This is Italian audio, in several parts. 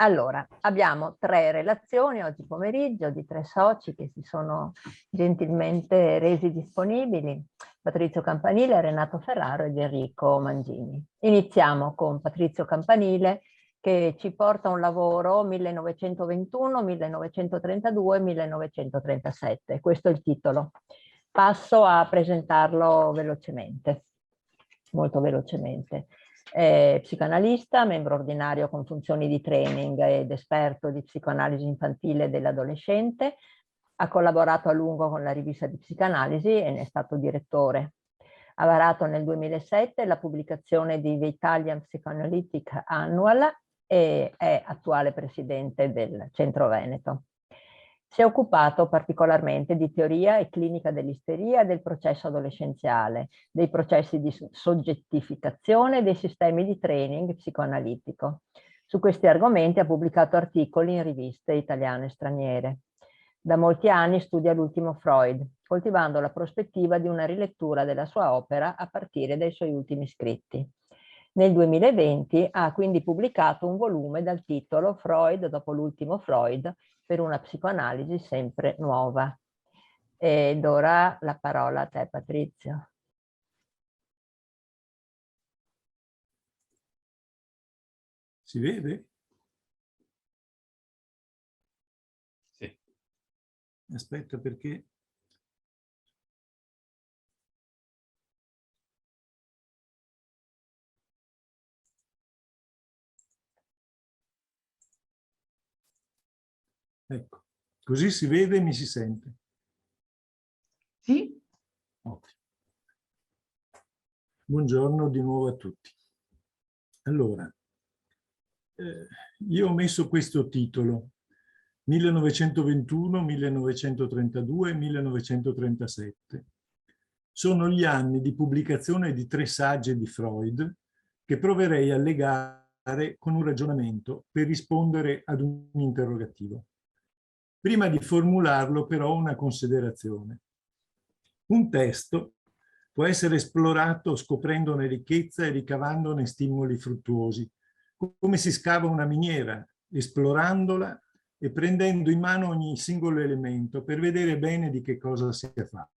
Allora, abbiamo 3 relazioni oggi pomeriggio di 3 soci che si sono gentilmente resi disponibili, Patrizio Campanile, Renato Ferraro ed Enrico Mangini. Iniziamo con Patrizio Campanile che ci porta un lavoro 1921, 1932, 1937. Questo è il titolo. Passo a presentarlo velocemente, molto velocemente. È psicanalista, membro ordinario con funzioni di training ed esperto di psicoanalisi infantile dell'adolescente. Ha collaborato a lungo con la rivista di psicanalisi e ne è stato direttore. Ha varato nel 2007 la pubblicazione di The Italian Psychoanalytic Annual e è attuale presidente del Centro Veneto. Si è occupato particolarmente di teoria e clinica dell'isteria e del processo adolescenziale, dei processi di soggettificazione e dei sistemi di training psicoanalitico. Su questi argomenti ha pubblicato articoli in riviste italiane e straniere. Da molti anni studia l'ultimo Freud, coltivando la prospettiva di una rilettura della sua opera a partire dai suoi ultimi scritti. Nel 2020 ha quindi pubblicato un volume dal titolo Freud dopo l'ultimo Freud, per una psicoanalisi sempre nuova. Ed ora la parola a te, Patrizio. Si vede? Sì. Aspetta, perché... Ecco, così si vede e mi si sente. Sì? Ottimo. Buongiorno di nuovo a tutti. Allora, io ho messo questo titolo, 1921, 1932, 1937. Sono gli anni di pubblicazione di 3 saggi di Freud che proverei a legare con un ragionamento per rispondere ad un interrogativo. Prima di formularlo, però, una considerazione. Un testo può essere esplorato scoprendone ricchezza e ricavandone stimoli fruttuosi, come si scava una miniera, esplorandola e prendendo in mano ogni singolo elemento per vedere bene di che cosa si è fatto.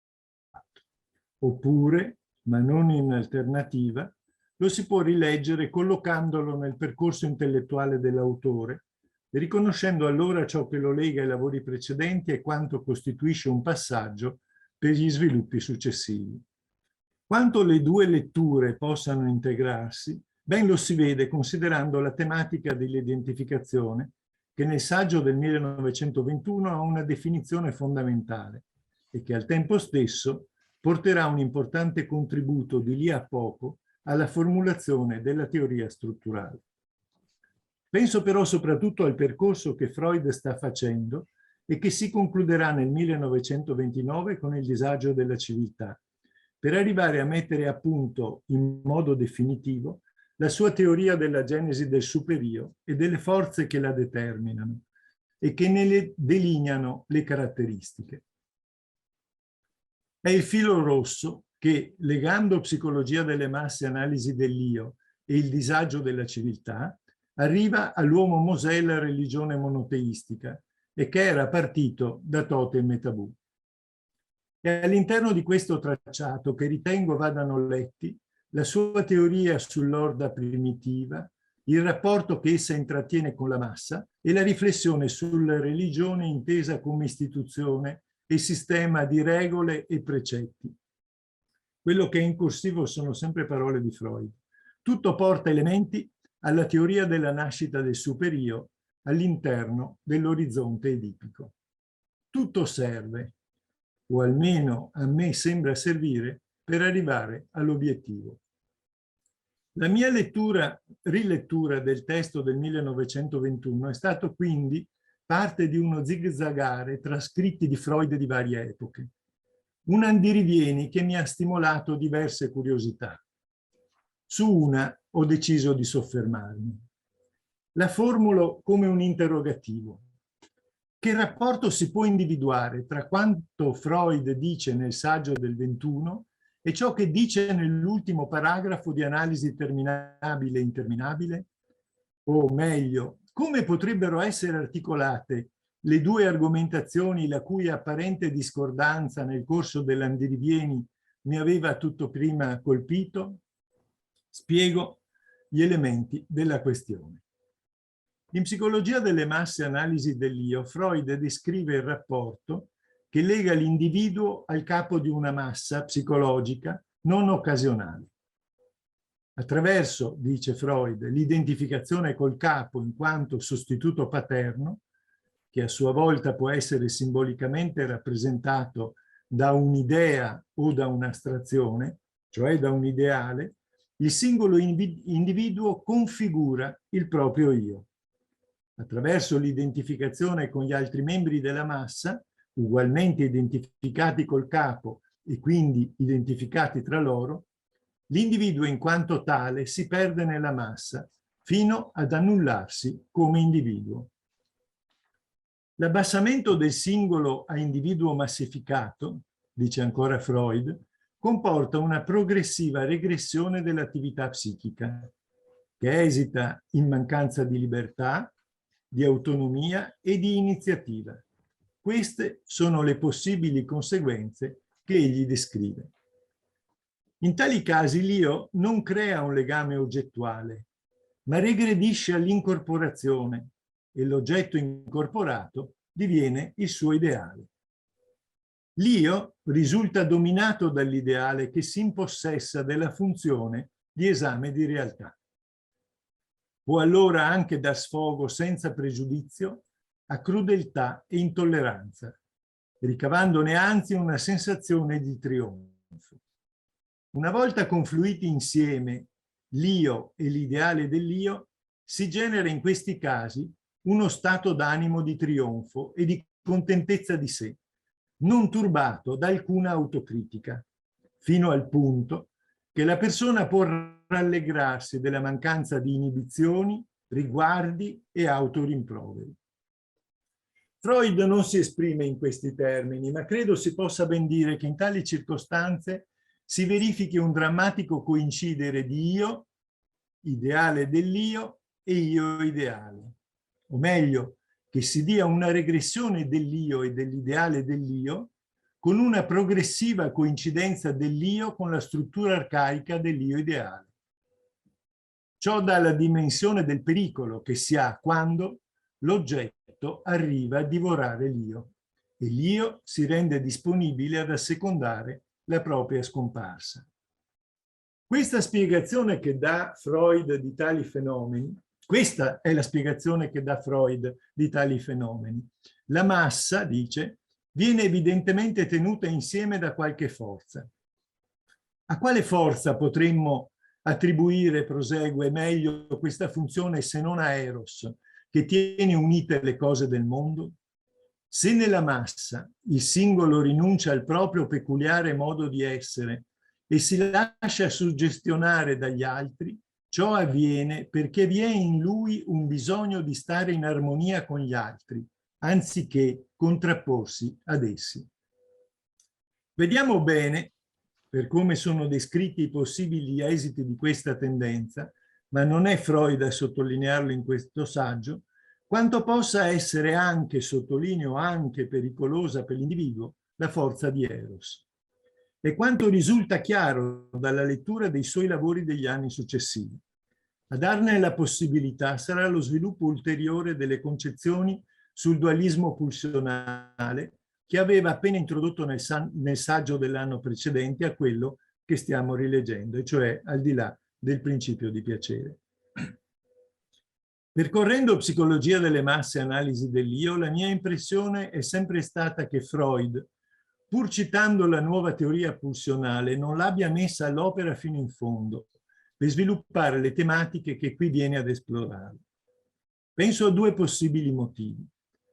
Oppure, ma non in alternativa, lo si può rileggere collocandolo nel percorso intellettuale dell'autore, riconoscendo allora ciò che lo lega ai lavori precedenti e quanto costituisce un passaggio per gli sviluppi successivi. Quanto le 2 letture possano integrarsi, ben lo si vede considerando la tematica dell'identificazione, che nel saggio del 1921 ha una definizione fondamentale e che al tempo stesso porterà un importante contributo di lì a poco alla formulazione della teoria strutturale. Penso però soprattutto al percorso che Freud sta facendo e che si concluderà nel 1929 con il disagio della civiltà, per arrivare a mettere a punto in modo definitivo la sua teoria della genesi del superio e delle forze che la determinano e che ne delineano le caratteristiche. È il filo rosso che, legando psicologia delle masse, analisi dell'io e il disagio della civiltà, arriva all'uomo Mosè e la religione monoteistica, e che era partito da Totem e Tabù. E all'interno di questo tracciato, che ritengo vadano letti, la sua teoria sull'orda primitiva, il rapporto che essa intrattiene con la massa e la riflessione sulla religione intesa come istituzione e sistema di regole e precetti. Quello che è in corsivo sono sempre parole di Freud. Tutto porta elementi alla teoria della nascita del superio all'interno dell'orizzonte edipico. Tutto serve, o almeno a me sembra servire, per arrivare all'obiettivo. La mia rilettura del testo del 1921 è stato quindi parte di uno zigzaggare tra scritti di Freud di varie epoche. Un andirivieni che mi ha stimolato diverse curiosità. Su una ho deciso di soffermarmi. La formulo come un interrogativo. Che rapporto si può individuare tra quanto Freud dice nel saggio del 21 e ciò che dice nell'ultimo paragrafo di Analisi terminabile e interminabile? O meglio, Come potrebbero essere articolate le due argomentazioni la cui apparente discordanza nel corso dell'andirivieni mi aveva tutto prima colpito? Spiego gli elementi della questione. In psicologia delle masse e analisi dell'io, Freud descrive il rapporto che lega l'individuo al capo di una massa psicologica non occasionale. Attraverso, dice Freud, l'identificazione col capo in quanto sostituto paterno, che a sua volta può essere simbolicamente rappresentato da un'idea o da un'astrazione, cioè da un ideale, il singolo individuo configura il proprio io. Attraverso l'identificazione con gli altri membri della massa, ugualmente identificati col capo e quindi identificati tra loro, l'individuo in quanto tale si perde nella massa fino ad annullarsi come individuo. L'abbassamento del singolo a individuo massificato, dice ancora Freud, comporta una progressiva regressione dell'attività psichica, che esita in mancanza di libertà, di autonomia e di iniziativa. Queste sono le possibili conseguenze che egli descrive. In tali casi l'io non crea un legame oggettuale, ma regredisce all'incorporazione e l'oggetto incorporato diviene il suo ideale. L'io risulta dominato dall'ideale che si impossessa della funzione di esame di realtà. Può allora anche dar sfogo senza pregiudizio a crudeltà e intolleranza, ricavandone anzi una sensazione di trionfo. Una volta confluiti insieme l'io e l'ideale dell'io, si genera in questi casi uno stato d'animo di trionfo e di contentezza di sé, non turbato da alcuna autocritica, fino al punto che la persona può rallegrarsi della mancanza di inibizioni, riguardi e autorimproveri. Freud non si esprime in questi termini, ma credo si possa ben dire che in tali circostanze si verifichi un drammatico coincidere di io, ideale dell'io, e io ideale. O meglio, che si dia una regressione dell'io e dell'ideale dell'io con una progressiva coincidenza dell'io con la struttura arcaica dell'io ideale. Ciò dà la dimensione del pericolo che si ha quando l'oggetto arriva a divorare l'io e l'io si rende disponibile ad assecondare la propria scomparsa. Questa spiegazione che dà Freud di tali fenomeni, questa è la spiegazione che dà Freud di tali fenomeni. La massa, dice, viene evidentemente tenuta insieme da qualche forza. A quale forza potremmo attribuire, prosegue, meglio questa funzione se non a Eros, che tiene unite le cose del mondo? Se nella massa il singolo rinuncia al proprio peculiare modo di essere e si lascia suggestionare dagli altri, ciò avviene perché vi è in lui un bisogno di stare in armonia con gli altri, anziché contrapporsi ad essi. Vediamo bene, per come sono descritti i possibili esiti di questa tendenza, ma non è Freud a sottolinearlo in questo saggio, quanto possa essere anche, sottolineo anche, pericolosa per l'individuo la forza di Eros. E quanto risulta chiaro dalla lettura dei suoi lavori degli anni successivi. A darne la possibilità sarà lo sviluppo ulteriore delle concezioni sul dualismo pulsionale che aveva appena introdotto nel saggio dell'anno precedente a quello che stiamo rileggendo, e cioè al di là del principio di piacere. Percorrendo Psicologia delle masse e analisi dell'io, la mia impressione è sempre stata che Freud, pur citando la nuova teoria pulsionale, non l'abbia messa all'opera fino in fondo per sviluppare le tematiche che qui viene ad esplorare. Penso a due possibili motivi.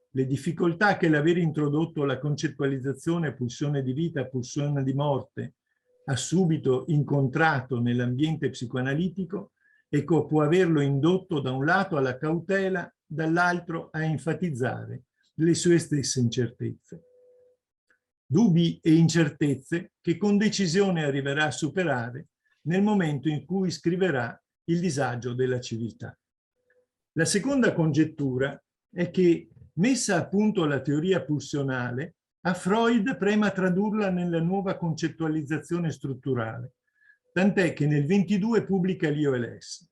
Le difficoltà che l'aver introdotto la concettualizzazione pulsione di vita, pulsione di morte ha subito incontrato nell'ambiente psicoanalitico e che può averlo indotto da un lato alla cautela, dall'altro a enfatizzare le sue stesse incertezze. Dubbi e incertezze che con decisione arriverà a superare nel momento in cui scriverà Il disagio della civiltà. La seconda congettura è che, messa a punto la teoria pulsionale, a Freud prema tradurla nella nuova concettualizzazione strutturale, tant'è che nel 22 pubblica l'Io e l'Ess.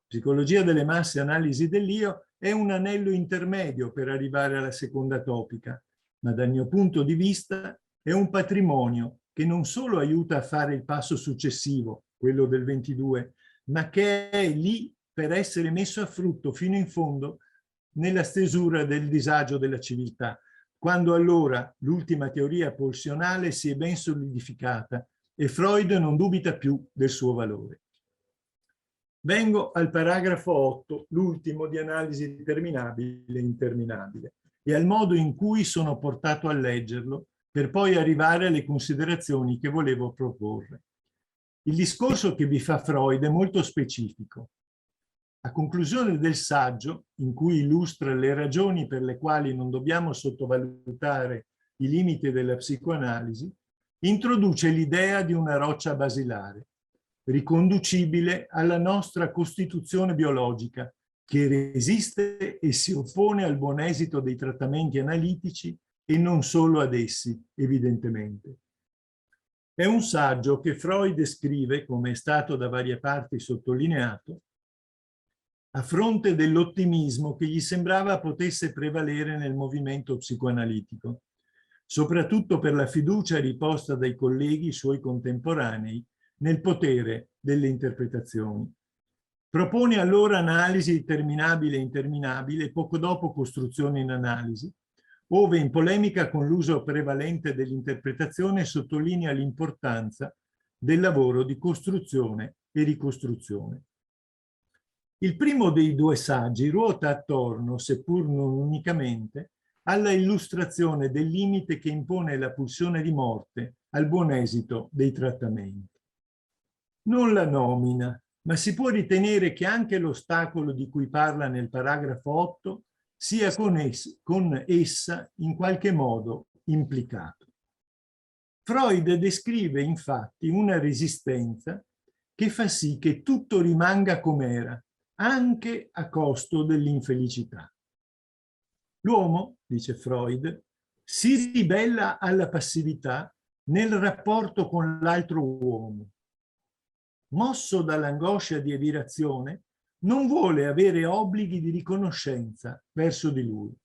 Psicologia delle masse, analisi dell'Io è un anello intermedio per arrivare alla seconda topica, ma dal mio punto di vista è un patrimonio che non solo aiuta a fare il passo successivo, quello del 22, ma che è lì per essere messo a frutto fino in fondo nella stesura del disagio della civiltà, quando allora l'ultima teoria pulsionale si è ben solidificata e Freud non dubita più del suo valore. Vengo al paragrafo 8, l'ultimo di analisi terminabile e interminabile, e al modo in cui sono portato a leggerlo per poi arrivare alle considerazioni che volevo proporre. Il discorso che vi fa Freud è molto specifico. A conclusione del saggio, in cui illustra le ragioni per le quali non dobbiamo sottovalutare i limiti della psicoanalisi, introduce l'idea di una roccia basilare, riconducibile alla nostra costituzione biologica, che resiste e si oppone al buon esito dei trattamenti analitici e non solo ad essi, evidentemente. È un saggio che Freud scrive, come è stato da varie parti sottolineato, a fronte dell'ottimismo che gli sembrava potesse prevalere nel movimento psicoanalitico, soprattutto per la fiducia riposta dai colleghi suoi contemporanei nel potere delle interpretazioni. Propone allora analisi terminabile e interminabile e poco dopo costruzione in analisi, ove in polemica con l'uso prevalente dell'interpretazione sottolinea l'importanza del lavoro di costruzione e ricostruzione. Il primo dei due saggi ruota attorno, seppur non unicamente, alla illustrazione del limite che impone la pulsione di morte al buon esito dei trattamenti. Non la nomina, ma si può ritenere che anche l'ostacolo di cui parla nel paragrafo 8 sia con essa in qualche modo implicato. Freud descrive infatti una resistenza che fa sì che tutto rimanga com'era, anche a costo dell'infelicità. L'uomo, dice Freud, si ribella alla passività nel rapporto con l'altro uomo. Mosso dall'angoscia di evirazione, non vuole avere obblighi di riconoscenza verso di lui.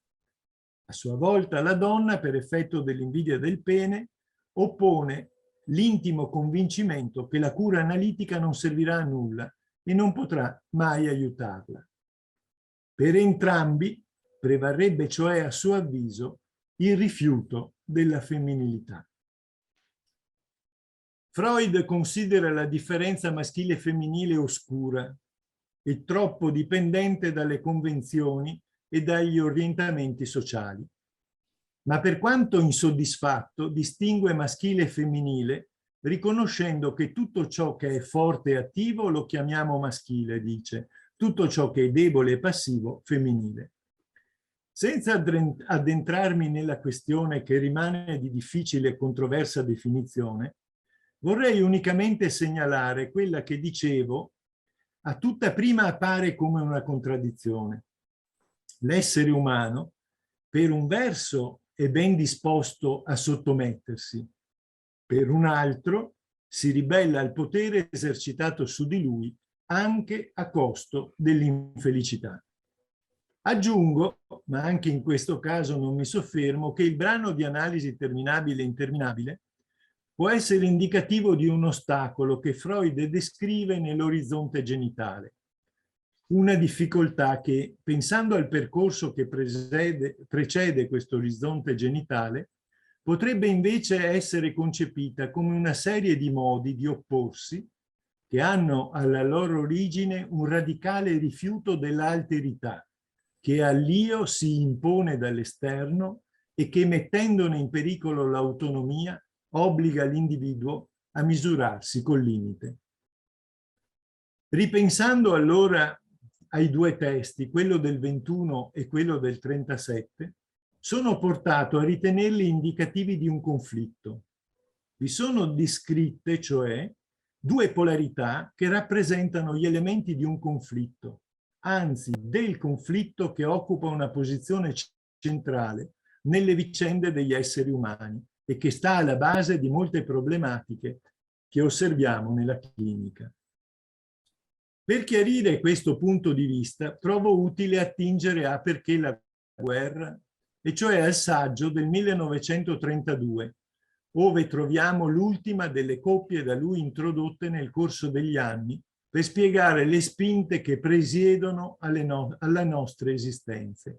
A sua volta la donna, per effetto dell'invidia del pene, oppone l'intimo convincimento che la cura analitica non servirà a nulla e non potrà mai aiutarla. Per entrambi prevarrebbe cioè, a suo avviso, il rifiuto della femminilità. Freud considera la differenza maschile e femminile oscura e troppo dipendente dalle convenzioni e dagli orientamenti sociali. Ma per quanto insoddisfatto, distingue maschile e femminile, riconoscendo che tutto ciò che è forte e attivo lo chiamiamo maschile, dice, tutto ciò che è debole e passivo, femminile. Senza addentrarmi nella questione che rimane di difficile e controversa definizione, vorrei unicamente segnalare quella che dicevo a tutta prima appare come una contraddizione. L'essere umano, per un verso, è ben disposto a sottomettersi, per un altro si ribella al potere esercitato su di lui anche a costo dell'infelicità. Aggiungo, ma anche in questo caso non mi soffermo, che il brano di analisi terminabile e interminabile può essere indicativo di un ostacolo che Freud descrive nell'orizzonte genitale. Una difficoltà che, pensando al percorso che precede questo orizzonte genitale, potrebbe invece essere concepita come una serie di modi di opporsi che hanno alla loro origine un radicale rifiuto dell'alterità, che all'io si impone dall'esterno e che, mettendone in pericolo l'autonomia, obbliga l'individuo a misurarsi col limite. Ripensando allora ai due testi, quello del 21 e quello del 37, sono portato a ritenerli indicativi di un conflitto. Vi sono descritte, cioè, due polarità che rappresentano gli elementi di un conflitto, anzi del conflitto che occupa una posizione centrale nelle vicende degli esseri umani e che sta alla base di molte problematiche che osserviamo nella clinica. Per chiarire questo punto di vista, trovo utile attingere a Perché la guerra, e cioè al saggio del 1932, ove troviamo l'ultima delle coppie da lui introdotte nel corso degli anni per spiegare le spinte che presiedono alla nostra esistenza.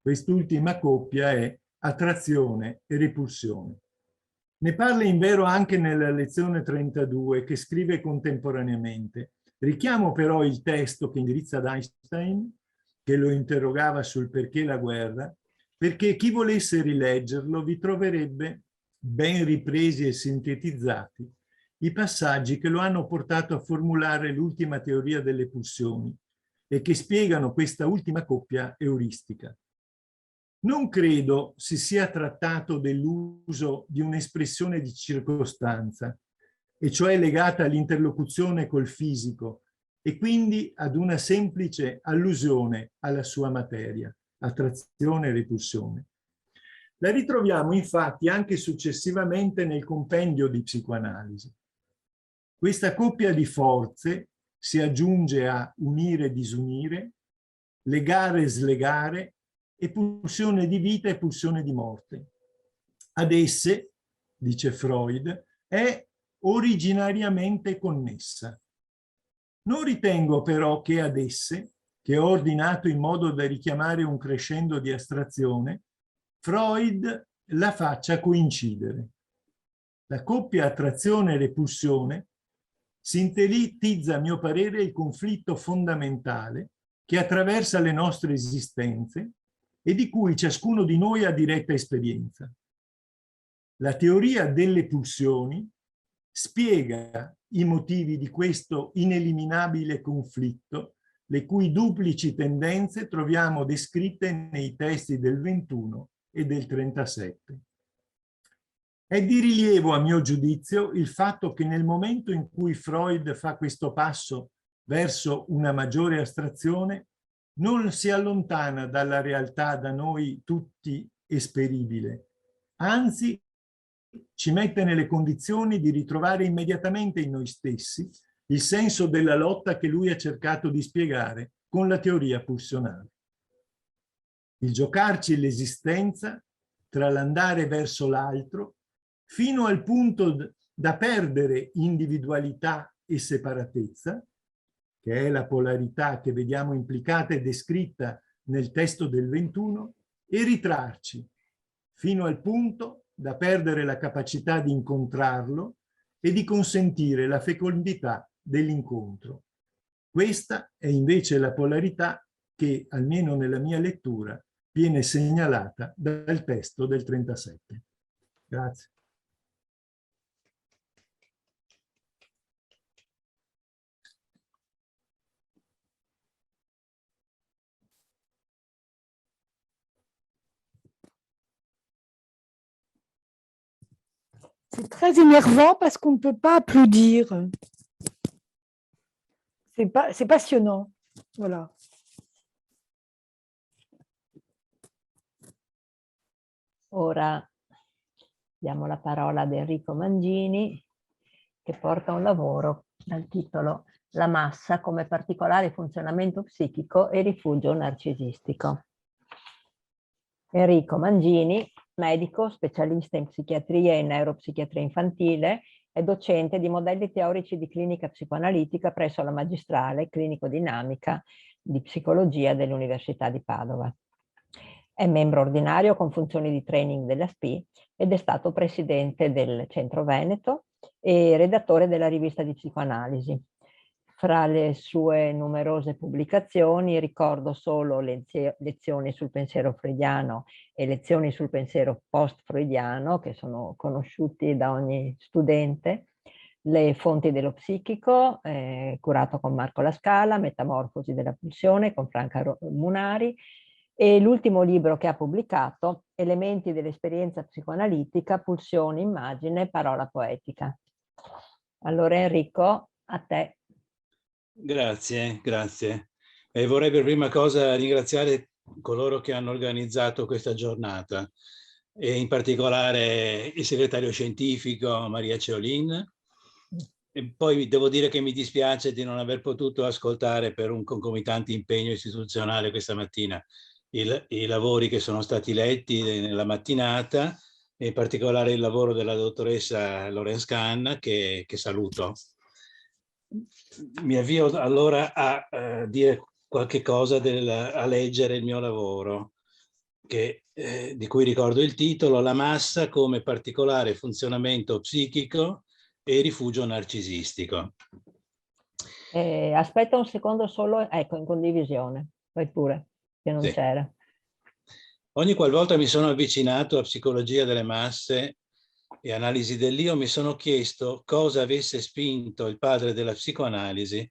Quest'ultima coppia è attrazione e repulsione. Ne parla invero anche nella lezione 32, che scrive contemporaneamente. Richiamo però il testo che indirizza ad Einstein, che lo interrogava sul perché la guerra, perché chi volesse rileggerlo vi troverebbe ben ripresi e sintetizzati i passaggi che lo hanno portato a formulare l'ultima teoria delle pulsioni e che spiegano questa ultima coppia euristica. Non credo si sia trattato dell'uso di un'espressione di circostanza, e cioè legata all'interlocuzione col fisico, e quindi ad una semplice allusione alla sua materia, attrazione e repulsione. La ritroviamo infatti anche successivamente nel compendio di psicoanalisi. Questa coppia di forze si aggiunge a unire e disunire, legare e slegare, e pulsione di vita e pulsione di morte. Ad esse, dice Freud, è originariamente connessa. Non ritengo però che ad esse, che ho ordinato in modo da richiamare un crescendo di astrazione, Freud la faccia coincidere. La coppia attrazione e repulsione sintetizza, a mio parere, il conflitto fondamentale che attraversa le nostre esistenze e di cui ciascuno di noi ha diretta esperienza. La teoria delle pulsioni spiega i motivi di questo ineliminabile conflitto, le cui duplici tendenze troviamo descritte nei testi del 21 e del 37. È di rilievo, a mio giudizio, il fatto che nel momento in cui Freud fa questo passo verso una maggiore astrazione, non si allontana dalla realtà da noi tutti esperibile, anzi ci mette nelle condizioni di ritrovare immediatamente in noi stessi il senso della lotta che lui ha cercato di spiegare con la teoria pulsionale. Il giocarci l'esistenza tra l'andare verso l'altro fino al punto da perdere individualità e separatezza, che è la polarità che vediamo implicata e descritta nel testo del 21, e ritrarci fino al punto da perdere la capacità di incontrarlo e di consentire la fecondità dell'incontro. Questa è invece la polarità che, almeno nella mia lettura, viene segnalata dal testo del 37. Grazie. C'est très énervant parce qu'on ne peut pas applaudir. C'est passionnant. Voilà. Ora diamo la parola ad Enrico Mangini, che porta un lavoro dal titolo La massa come particolare funzionamento psichico e rifugio narcisistico. Enrico Mangini, medico, specialista in psichiatria e neuropsichiatria infantile, è docente di modelli teorici di clinica psicoanalitica presso la magistrale clinico-dinamica di psicologia dell'Università di Padova. È membro ordinario con funzioni di training della SPI ed è stato presidente del Centro Veneto e redattore della rivista di psicoanalisi. Fra le sue numerose pubblicazioni ricordo solo lezioni sul pensiero freudiano e lezioni sul pensiero post-freudiano, che sono conosciuti da ogni studente, Le fonti dello psichico, curato con Marco La Scala, Metamorfosi della pulsione con Franca Munari, e l'ultimo libro che ha pubblicato, Elementi dell'esperienza psicoanalitica, pulsione, immagine, parola poetica. Allora Enrico, a te. Grazie, grazie. E vorrei per prima cosa ringraziare coloro che hanno organizzato questa giornata, e in particolare il segretario scientifico Maria Ceolin. E poi devo dire che mi dispiace di non aver potuto ascoltare per un concomitante impegno istituzionale questa mattina i lavori che sono stati letti nella mattinata, e in particolare il lavoro della dottoressa Lorenz Kahn, che saluto. Mi avvio allora a dire qualche cosa, a leggere il mio lavoro, di cui ricordo il titolo: La massa come particolare funzionamento psichico e rifugio narcisistico. Aspetta un secondo solo, ecco, in condivisione, vai pure, che non Sì. c'era. Ogni qualvolta mi sono avvicinato a psicologia delle masse e analisi dell'io, mi sono chiesto cosa avesse spinto il padre della psicoanalisi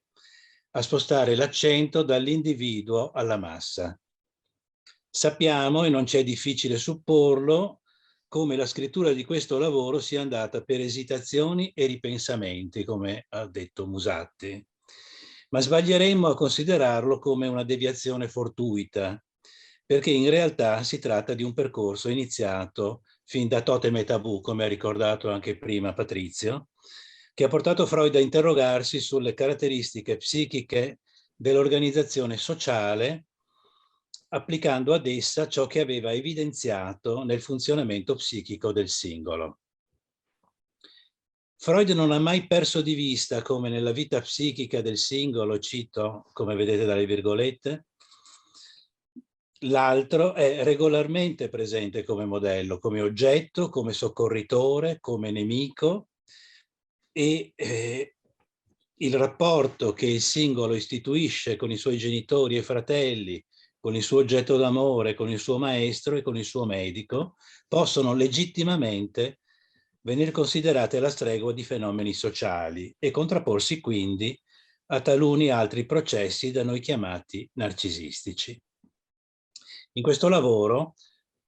a spostare l'accento dall'individuo alla massa. Sappiamo, e non c'è difficile supporlo, come la scrittura di questo lavoro sia andata per esitazioni e ripensamenti, come ha detto Musatti. Ma sbaglieremmo a considerarlo come una deviazione fortuita, perché in realtà si tratta di un percorso iniziato fin da Totem e Tabù, come ha ricordato anche prima Patrizio, che ha portato Freud a interrogarsi sulle caratteristiche psichiche dell'organizzazione sociale, applicando ad essa ciò che aveva evidenziato nel funzionamento psichico del singolo. Freud non ha mai perso di vista come nella vita psichica del singolo, cito, come vedete dalle virgolette, l'altro è regolarmente presente come modello, come oggetto, come soccorritore, come nemico, e il rapporto che il singolo istituisce con i suoi genitori e fratelli, con il suo oggetto d'amore, con il suo maestro e con il suo medico, possono legittimamente venire considerate alla stregua di fenomeni sociali e contrapporsi quindi a taluni altri processi da noi chiamati narcisistici. In questo lavoro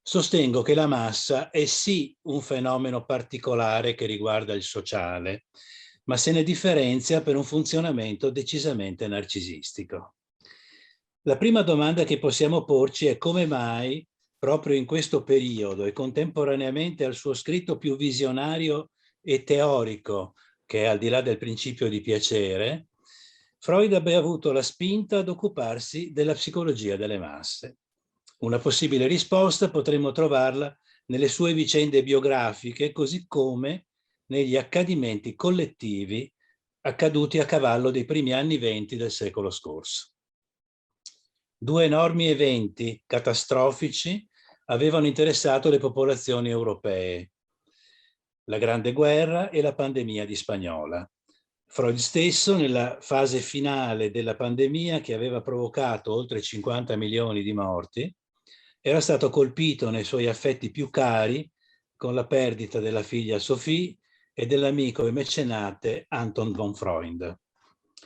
sostengo che la massa è sì un fenomeno particolare che riguarda il sociale, ma se ne differenzia per un funzionamento decisamente narcisistico. La prima domanda che possiamo porci è come mai, proprio in questo periodo e contemporaneamente al suo scritto più visionario e teorico, che è Al di là del principio di piacere, Freud abbia avuto la spinta ad occuparsi della psicologia delle masse. Una possibile risposta potremmo trovarla nelle sue vicende biografiche, così come negli accadimenti collettivi accaduti a cavallo dei primi anni '20 del secolo scorso. Due enormi eventi catastrofici avevano interessato le popolazioni europee: la Grande Guerra e la pandemia di Spagnola. Freud stesso, nella fase finale della pandemia che aveva provocato oltre 50 milioni di morti, era stato colpito nei suoi affetti più cari con la perdita della figlia Sophie e dell'amico e mecenate Anton von Freund.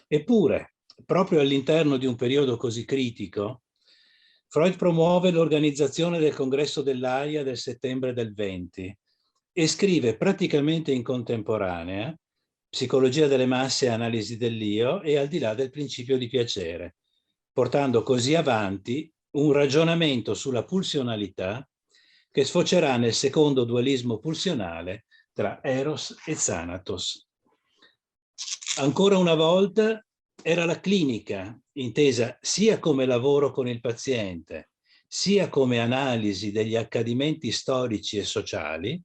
Eppure, proprio all'interno di un periodo così critico, Freud promuove l'organizzazione del Congresso dell'Aia del settembre del 20 e scrive praticamente in contemporanea Psicologia delle masse e analisi dell'io e Al di là del principio di piacere, portando così avanti un ragionamento sulla pulsionalità che sfocerà nel secondo dualismo pulsionale tra Eros e Thanatos. Ancora una volta era la clinica, intesa sia come lavoro con il paziente, sia come analisi degli accadimenti storici e sociali,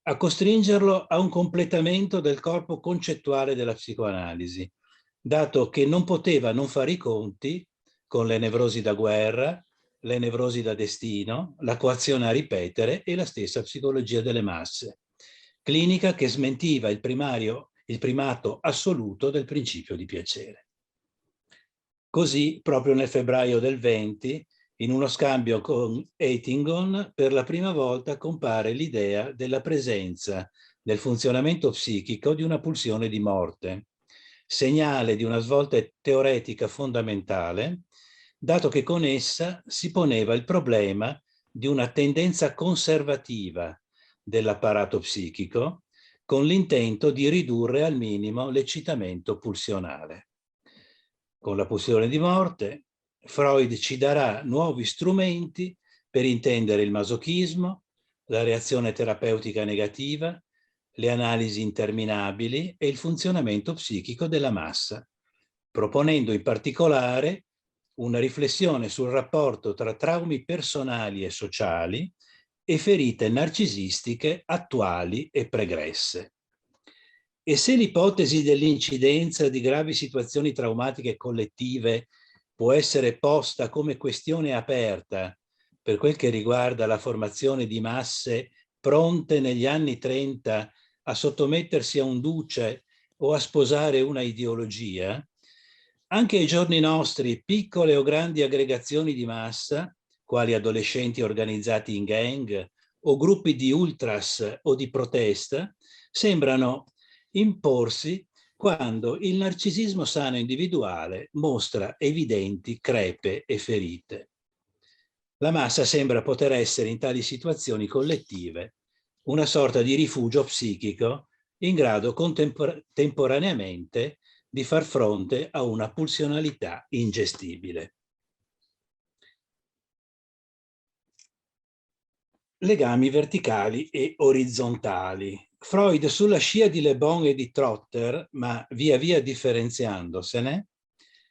a costringerlo a un completamento del corpo concettuale della psicoanalisi, dato che non poteva non fare i conti con le nevrosi da guerra, le nevrosi da destino, la coazione a ripetere e la stessa psicologia delle masse, clinica che smentiva il primato assoluto del principio di piacere. Così, proprio nel febbraio del 20, in uno scambio con Eitingon, per la prima volta compare l'idea della presenza nel funzionamento psichico di una pulsione di morte, segnale di una svolta teoretica fondamentale, dato che con essa si poneva il problema di una tendenza conservativa dell'apparato psichico, con l'intento di ridurre al minimo l'eccitamento pulsionale. Con la pulsione di morte Freud ci darà nuovi strumenti per intendere il masochismo, la reazione terapeutica negativa, le analisi interminabili e il funzionamento psichico della massa, proponendo in particolare una riflessione sul rapporto tra traumi personali e sociali e ferite narcisistiche attuali e pregresse. E se l'ipotesi dell'incidenza di gravi situazioni traumatiche collettive può essere posta come questione aperta per quel che riguarda la formazione di masse pronte negli anni 30 a sottomettersi a un duce o a sposare una ideologia, anche ai giorni nostri piccole o grandi aggregazioni di massa, quali adolescenti organizzati in gang o gruppi di ultras o di protesta, sembrano imporsi quando il narcisismo sano individuale mostra evidenti crepe e ferite. La massa sembra poter essere in tali situazioni collettive una sorta di rifugio psichico in grado contemporaneamente di far fronte a una pulsionalità ingestibile. Legami verticali e orizzontali. Freud, sulla scia di Le Bon e di Trotter, ma via via differenziandosene,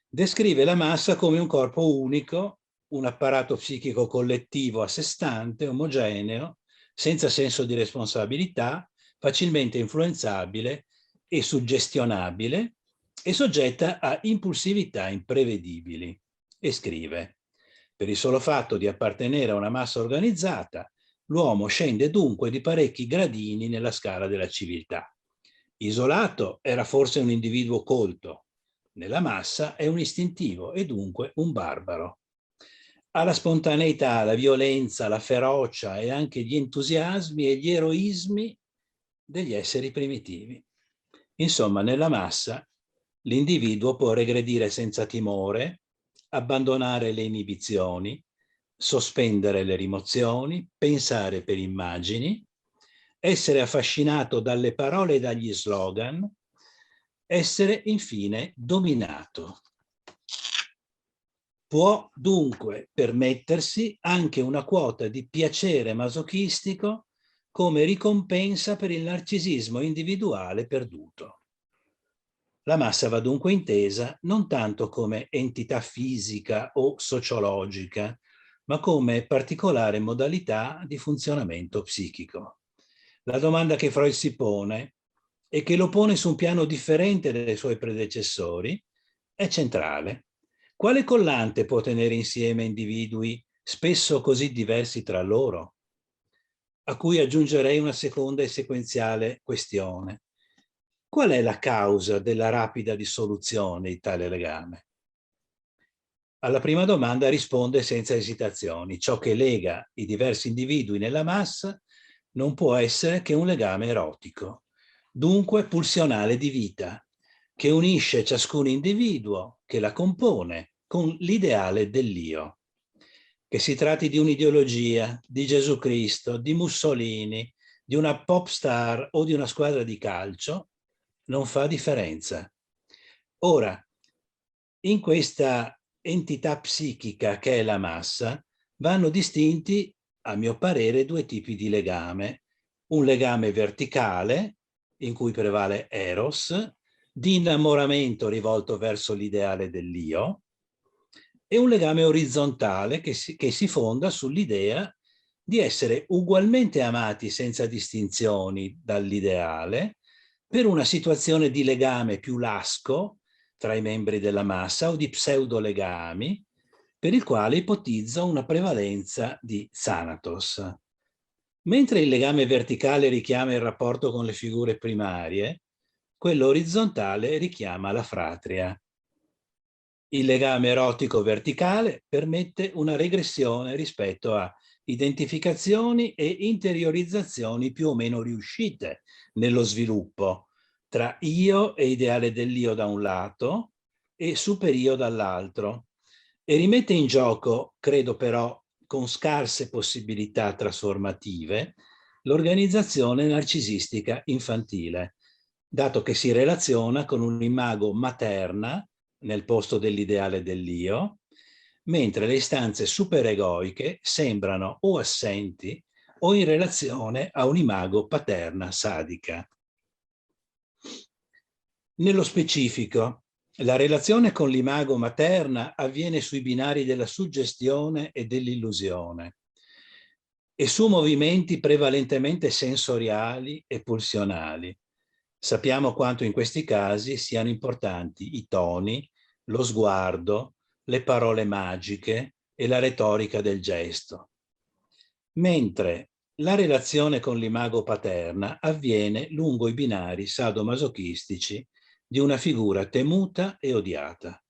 descrive la massa come un corpo unico, un apparato psichico collettivo a sé stante, omogeneo, senza senso di responsabilità, facilmente influenzabile e suggestionabile e soggetta a impulsività imprevedibili. E scrive: per il solo fatto di appartenere a una massa organizzata, l'uomo scende dunque di parecchi gradini nella scala della civiltà. Isolato era forse un individuo colto, nella massa è un istintivo e dunque un barbaro. Ha la spontaneità, la violenza, la ferocia e anche gli entusiasmi e gli eroismi degli esseri primitivi. Insomma, nella massa l'individuo può regredire senza timore, abbandonare le inibizioni, sospendere le rimozioni, pensare per immagini, essere affascinato dalle parole e dagli slogan, essere infine dominato. Può dunque permettersi anche una quota di piacere masochistico come ricompensa per il narcisismo individuale perduto. La massa va dunque intesa non tanto come entità fisica o sociologica, ma come particolare modalità di funzionamento psichico. La domanda che Freud si pone, e che lo pone su un piano differente dai suoi predecessori, è centrale. Quale collante può tenere insieme individui spesso così diversi tra loro? A cui aggiungerei una seconda e sequenziale questione. Qual è la causa della rapida dissoluzione di tale legame? Alla prima domanda risponde senza esitazioni. Ciò che lega i diversi individui nella massa non può essere che un legame erotico, dunque pulsionale di vita, che unisce ciascun individuo che la compone con l'ideale dell'io. Che si tratti di un'ideologia, di Gesù Cristo, di Mussolini, di una pop star o di una squadra di calcio, non fa differenza. Ora, in questa entità psichica che è la massa, vanno distinti, a mio parere, due tipi di legame. Un legame verticale, in cui prevale Eros, di innamoramento rivolto verso l'ideale dell'io, e un legame orizzontale che si fonda sull'idea di essere ugualmente amati senza distinzioni dall'ideale per una situazione di legame più lasco tra i membri della massa o di pseudolegami, per il quale ipotizza una prevalenza di Thanatos. Mentre il legame verticale richiama il rapporto con le figure primarie, quello orizzontale richiama la fratria. Il legame erotico verticale permette una regressione rispetto a identificazioni e interiorizzazioni più o meno riuscite nello sviluppo tra io e ideale dell'io da un lato e superio dall'altro, e rimette in gioco, credo però con scarse possibilità trasformative, l'organizzazione narcisistica infantile, dato che si relaziona con un'imago materna nel posto dell'ideale dell'io, mentre le istanze superegoiche sembrano o assenti o in relazione a un imago paterna sadica. Nello specifico, la relazione con l'imago materna avviene sui binari della suggestione e dell'illusione e su movimenti prevalentemente sensoriali e pulsionali. Sappiamo quanto in questi casi siano importanti i toni, lo sguardo, le parole magiche e la retorica del gesto. Mentre la relazione con l'imago paterna avviene lungo i binari sadomasochistici di una figura temuta e odiata.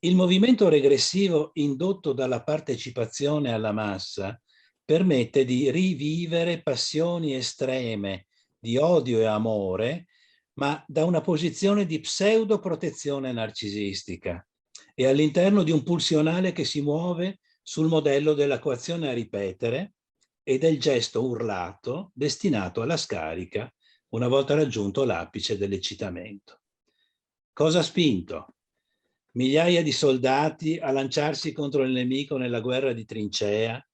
Il movimento regressivo indotto dalla partecipazione alla massa permette di rivivere passioni estreme di odio e amore, ma da una posizione di pseudo-protezione narcisistica e all'interno di un pulsionale che si muove sul modello della coazione a ripetere e del gesto urlato destinato alla scarica una volta raggiunto l'apice dell'eccitamento. Cosa ha spinto migliaia di soldati a lanciarsi contro il nemico nella guerra di trincea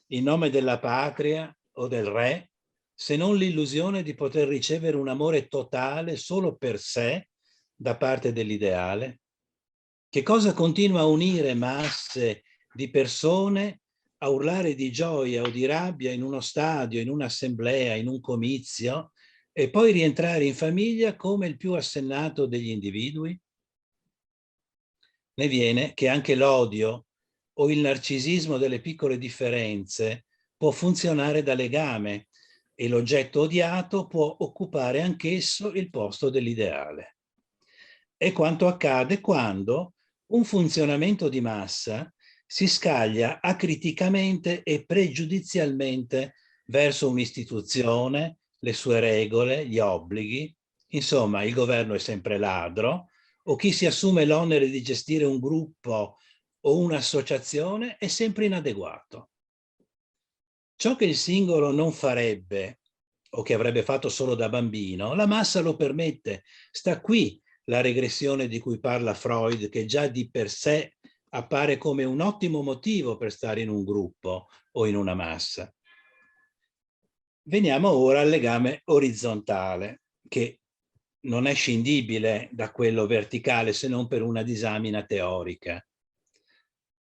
in nome della patria o del re, se non l'illusione di poter ricevere un amore totale solo per sé da parte dell'ideale? Che cosa continua a unire masse di persone a urlare di gioia o di rabbia in uno stadio, in un'assemblea, in un comizio, e poi rientrare in famiglia come il più assennato degli individui? Ne viene che anche l'odio o il narcisismo delle piccole differenze può funzionare da legame e l'oggetto odiato può occupare anch'esso il posto dell'ideale. È quanto accade quando un funzionamento di massa si scaglia acriticamente e pregiudizialmente verso un'istituzione, le sue regole, gli obblighi. Insomma, il governo è sempre ladro, o chi si assume l'onere di gestire un gruppo o un'associazione è sempre inadeguato. Ciò che il singolo non farebbe o che avrebbe fatto solo da bambino, la massa lo permette. Sta qui la regressione di cui parla Freud, che già di per sé appare come un ottimo motivo per stare in un gruppo o in una massa. Veniamo ora al legame orizzontale, che non è scindibile da quello verticale se non per una disamina teorica.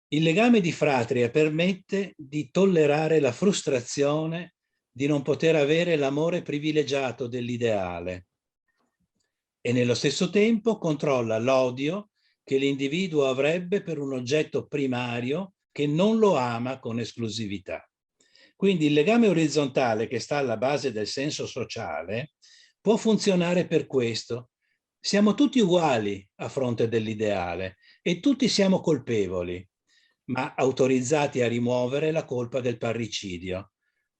Il legame di fratria permette di tollerare la frustrazione di non poter avere l'amore privilegiato dell'ideale e nello stesso tempo controlla l'odio che l'individuo avrebbe per un oggetto primario che non lo ama con esclusività. Quindi il legame orizzontale che sta alla base del senso sociale può funzionare per questo. Siamo tutti uguali a fronte dell'ideale e tutti siamo colpevoli, ma autorizzati a rimuovere la colpa del parricidio,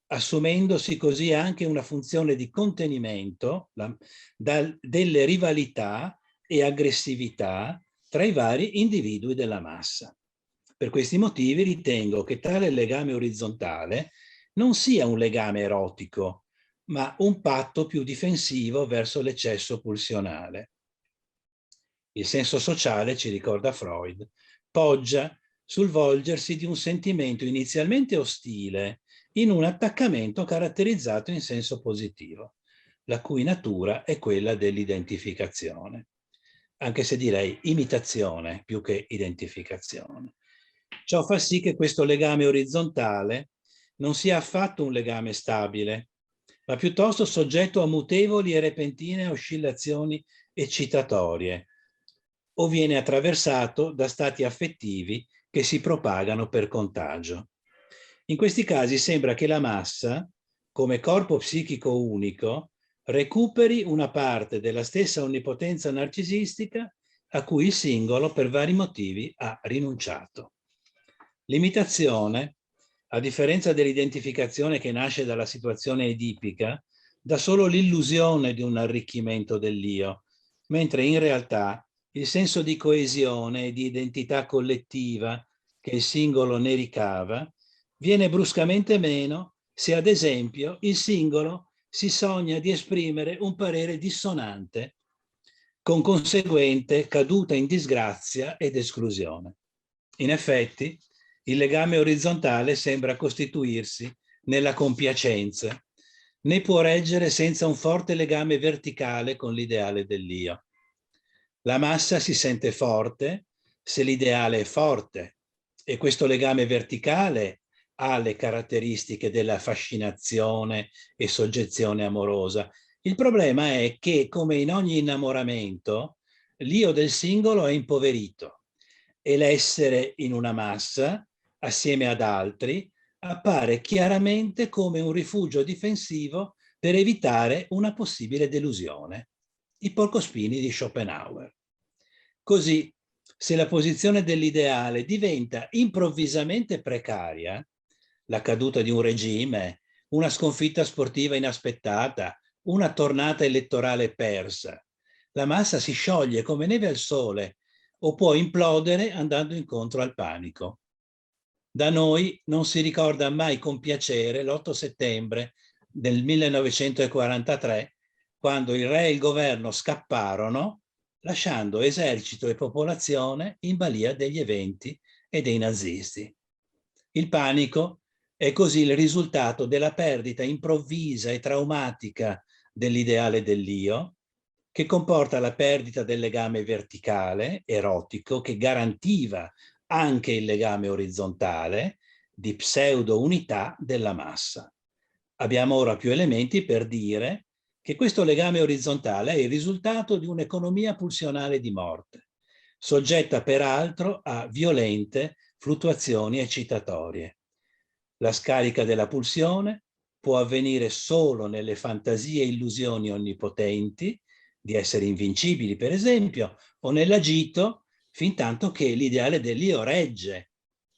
assumendosi così anche una funzione di contenimento delle rivalità e aggressività tra i vari individui della massa. Per questi motivi ritengo che tale legame orizzontale non sia un legame erotico, ma un patto più difensivo verso l'eccesso pulsionale. Il senso sociale, ci ricorda Freud, poggia sul volgersi di un sentimento inizialmente ostile in un attaccamento caratterizzato in senso positivo, la cui natura è quella dell'identificazione, anche se direi imitazione più che identificazione. Ciò fa sì che questo legame orizzontale non sia affatto un legame stabile, ma piuttosto soggetto a mutevoli e repentine oscillazioni eccitatorie, o viene attraversato da stati affettivi che si propagano per contagio. In questi casi sembra che la massa, come corpo psichico unico, recuperi una parte della stessa onnipotenza narcisistica a cui il singolo per vari motivi ha rinunciato. L'imitazione, a differenza dell'identificazione che nasce dalla situazione edipica, dà solo l'illusione di un arricchimento dell'io, mentre in realtà il senso di coesione e di identità collettiva che il singolo ne ricava viene bruscamente meno se, ad esempio, il singolo si sogna di esprimere un parere dissonante, con conseguente caduta in disgrazia ed esclusione. In effetti, il legame orizzontale sembra costituirsi nella compiacenza, né può reggere senza un forte legame verticale con l'ideale dell'io. La massa si sente forte se l'ideale è forte, e questo legame verticale ha le caratteristiche della fascinazione e soggezione amorosa. Il problema è che, come in ogni innamoramento, l'io del singolo è impoverito e l'essere in una massa, assieme ad altri, appare chiaramente come un rifugio difensivo per evitare una possibile delusione. I porcospini di Schopenhauer. Così, se la posizione dell'ideale diventa improvvisamente precaria, la caduta di un regime, una sconfitta sportiva inaspettata, una tornata elettorale persa, la massa si scioglie come neve al sole o può implodere andando incontro al panico. Da noi non si ricorda mai con piacere l'8 settembre del 1943, quando il re e il governo scapparono, lasciando esercito e popolazione in balia degli eventi e dei nazisti. Il panico è così il risultato della perdita improvvisa e traumatica dell'ideale dell'io, che comporta la perdita del legame verticale, erotico, che garantiva anche il legame orizzontale di pseudo-unità della massa. Abbiamo ora più elementi per dire che questo legame orizzontale è il risultato di un'economia pulsionale di morte, soggetta peraltro a violente fluttuazioni eccitatorie. La scarica della pulsione può avvenire solo nelle fantasie e illusioni onnipotenti, di essere invincibili per esempio, o nell'agito, fin tanto che l'ideale dell'io regge.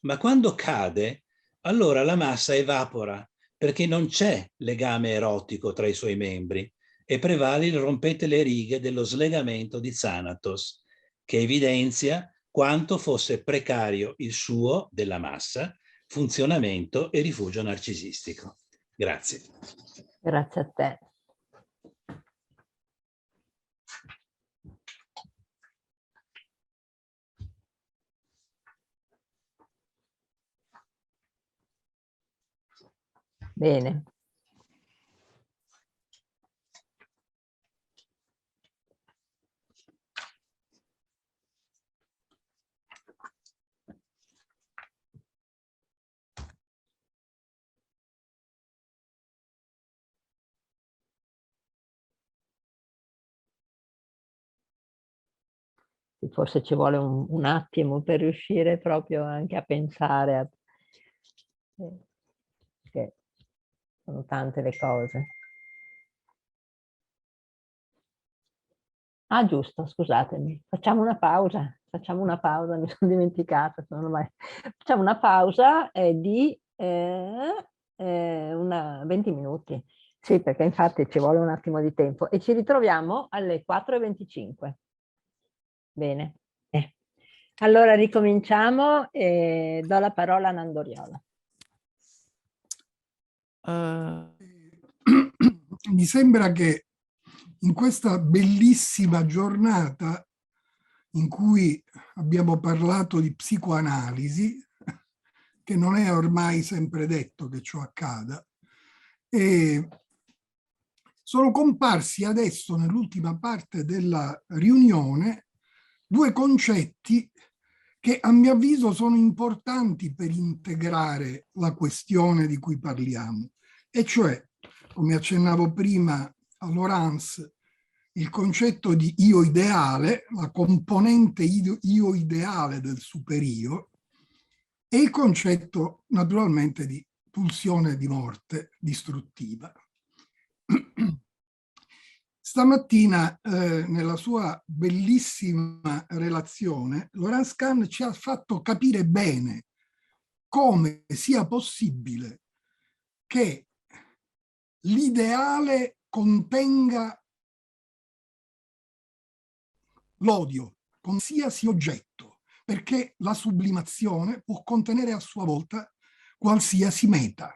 Ma quando cade, allora la massa evapora, perché non c'è legame erotico tra i suoi membri e prevale il rompete le righe dello slegamento di Thanatos, che evidenzia quanto fosse precario il suo, della massa, funzionamento e rifugio narcisistico. Grazie. Grazie a te. Bene. Forse ci vuole un attimo per riuscire proprio anche a pensare a... Che sono tante le cose. Ah, giusto, scusatemi. Facciamo una pausa, mi sono dimenticata. Facciamo una pausa di 20 minuti. Sì, perché infatti ci vuole un attimo di tempo e ci ritroviamo alle 4:25. Bene. Allora ricominciamo e do la parola a Nandoriola. Mi sembra che in questa bellissima giornata in cui abbiamo parlato di psicoanalisi, che non è ormai sempre detto che ciò accada, e sono comparsi adesso nell'ultima parte della riunione due concetti che a mio avviso sono importanti per integrare la questione di cui parliamo, e cioè, come accennavo prima a Laurence, il concetto di io ideale, la componente io ideale del superio, e il concetto naturalmente di pulsione di morte distruttiva. Stamattina, nella sua bellissima relazione, Laurence Kahn ci ha fatto capire bene come sia possibile che l'ideale contenga l'odio, qualsiasi oggetto, perché la sublimazione può contenere a sua volta qualsiasi meta.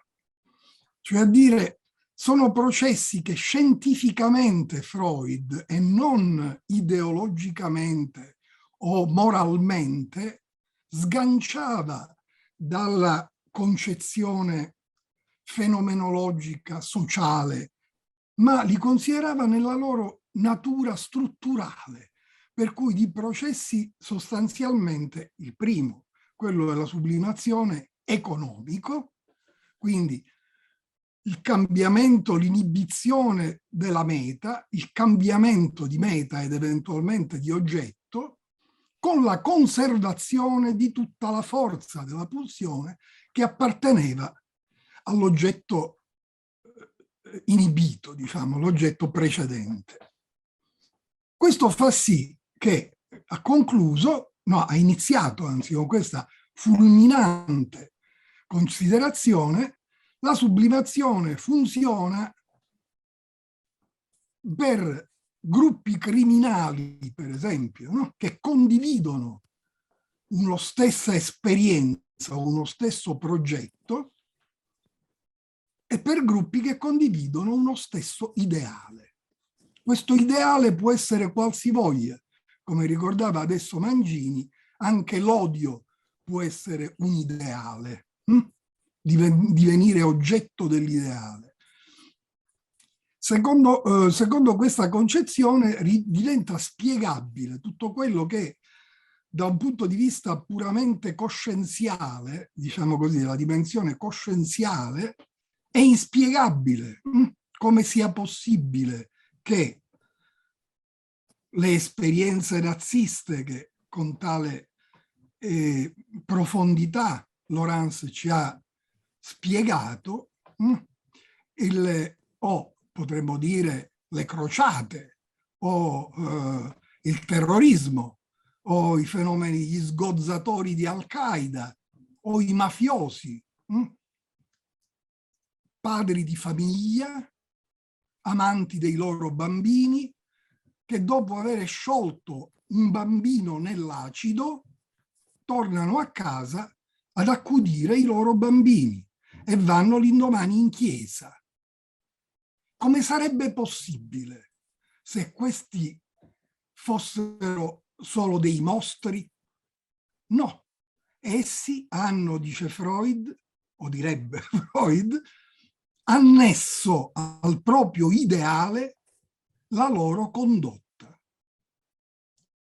Cioè a dire, sono processi che scientificamente Freud e non ideologicamente o moralmente sganciava dalla concezione fenomenologica, sociale, ma li considerava nella loro natura strutturale, per cui di processi sostanzialmente, il primo, quello della sublimazione, economico, quindi il cambiamento, l'inibizione della meta, il cambiamento di meta ed eventualmente di oggetto, con la conservazione di tutta la forza della pulsione che apparteneva all'oggetto inibito, diciamo, l'oggetto precedente. Questo fa sì che ha concluso, no, ha iniziato anzi con questa fulminante considerazione, la sublimazione funziona per gruppi criminali, per esempio, no? Che condividono una stessa esperienza, uno stesso progetto, e per gruppi che condividono uno stesso ideale. Questo ideale può essere qualsivoglia, come ricordava adesso Mangini, anche l'odio può essere un ideale, divenire oggetto dell'ideale. Secondo questa concezione diventa spiegabile tutto quello che da un punto di vista puramente coscienziale, diciamo così, la dimensione coscienziale, è inspiegabile come sia possibile che le esperienze razziste che con tale profondità Laurence ci ha spiegato, o potremmo dire le crociate, o il terrorismo, o i fenomeni, gli sgozzatori di Al-Qaeda, o i mafiosi, padri di famiglia, amanti dei loro bambini, che dopo aver sciolto un bambino nell'acido tornano a casa ad accudire i loro bambini e vanno l'indomani in chiesa. Come sarebbe possibile se questi fossero solo dei mostri? No, essi hanno, dice Freud, o direbbe Freud, annesso al proprio ideale la loro condotta.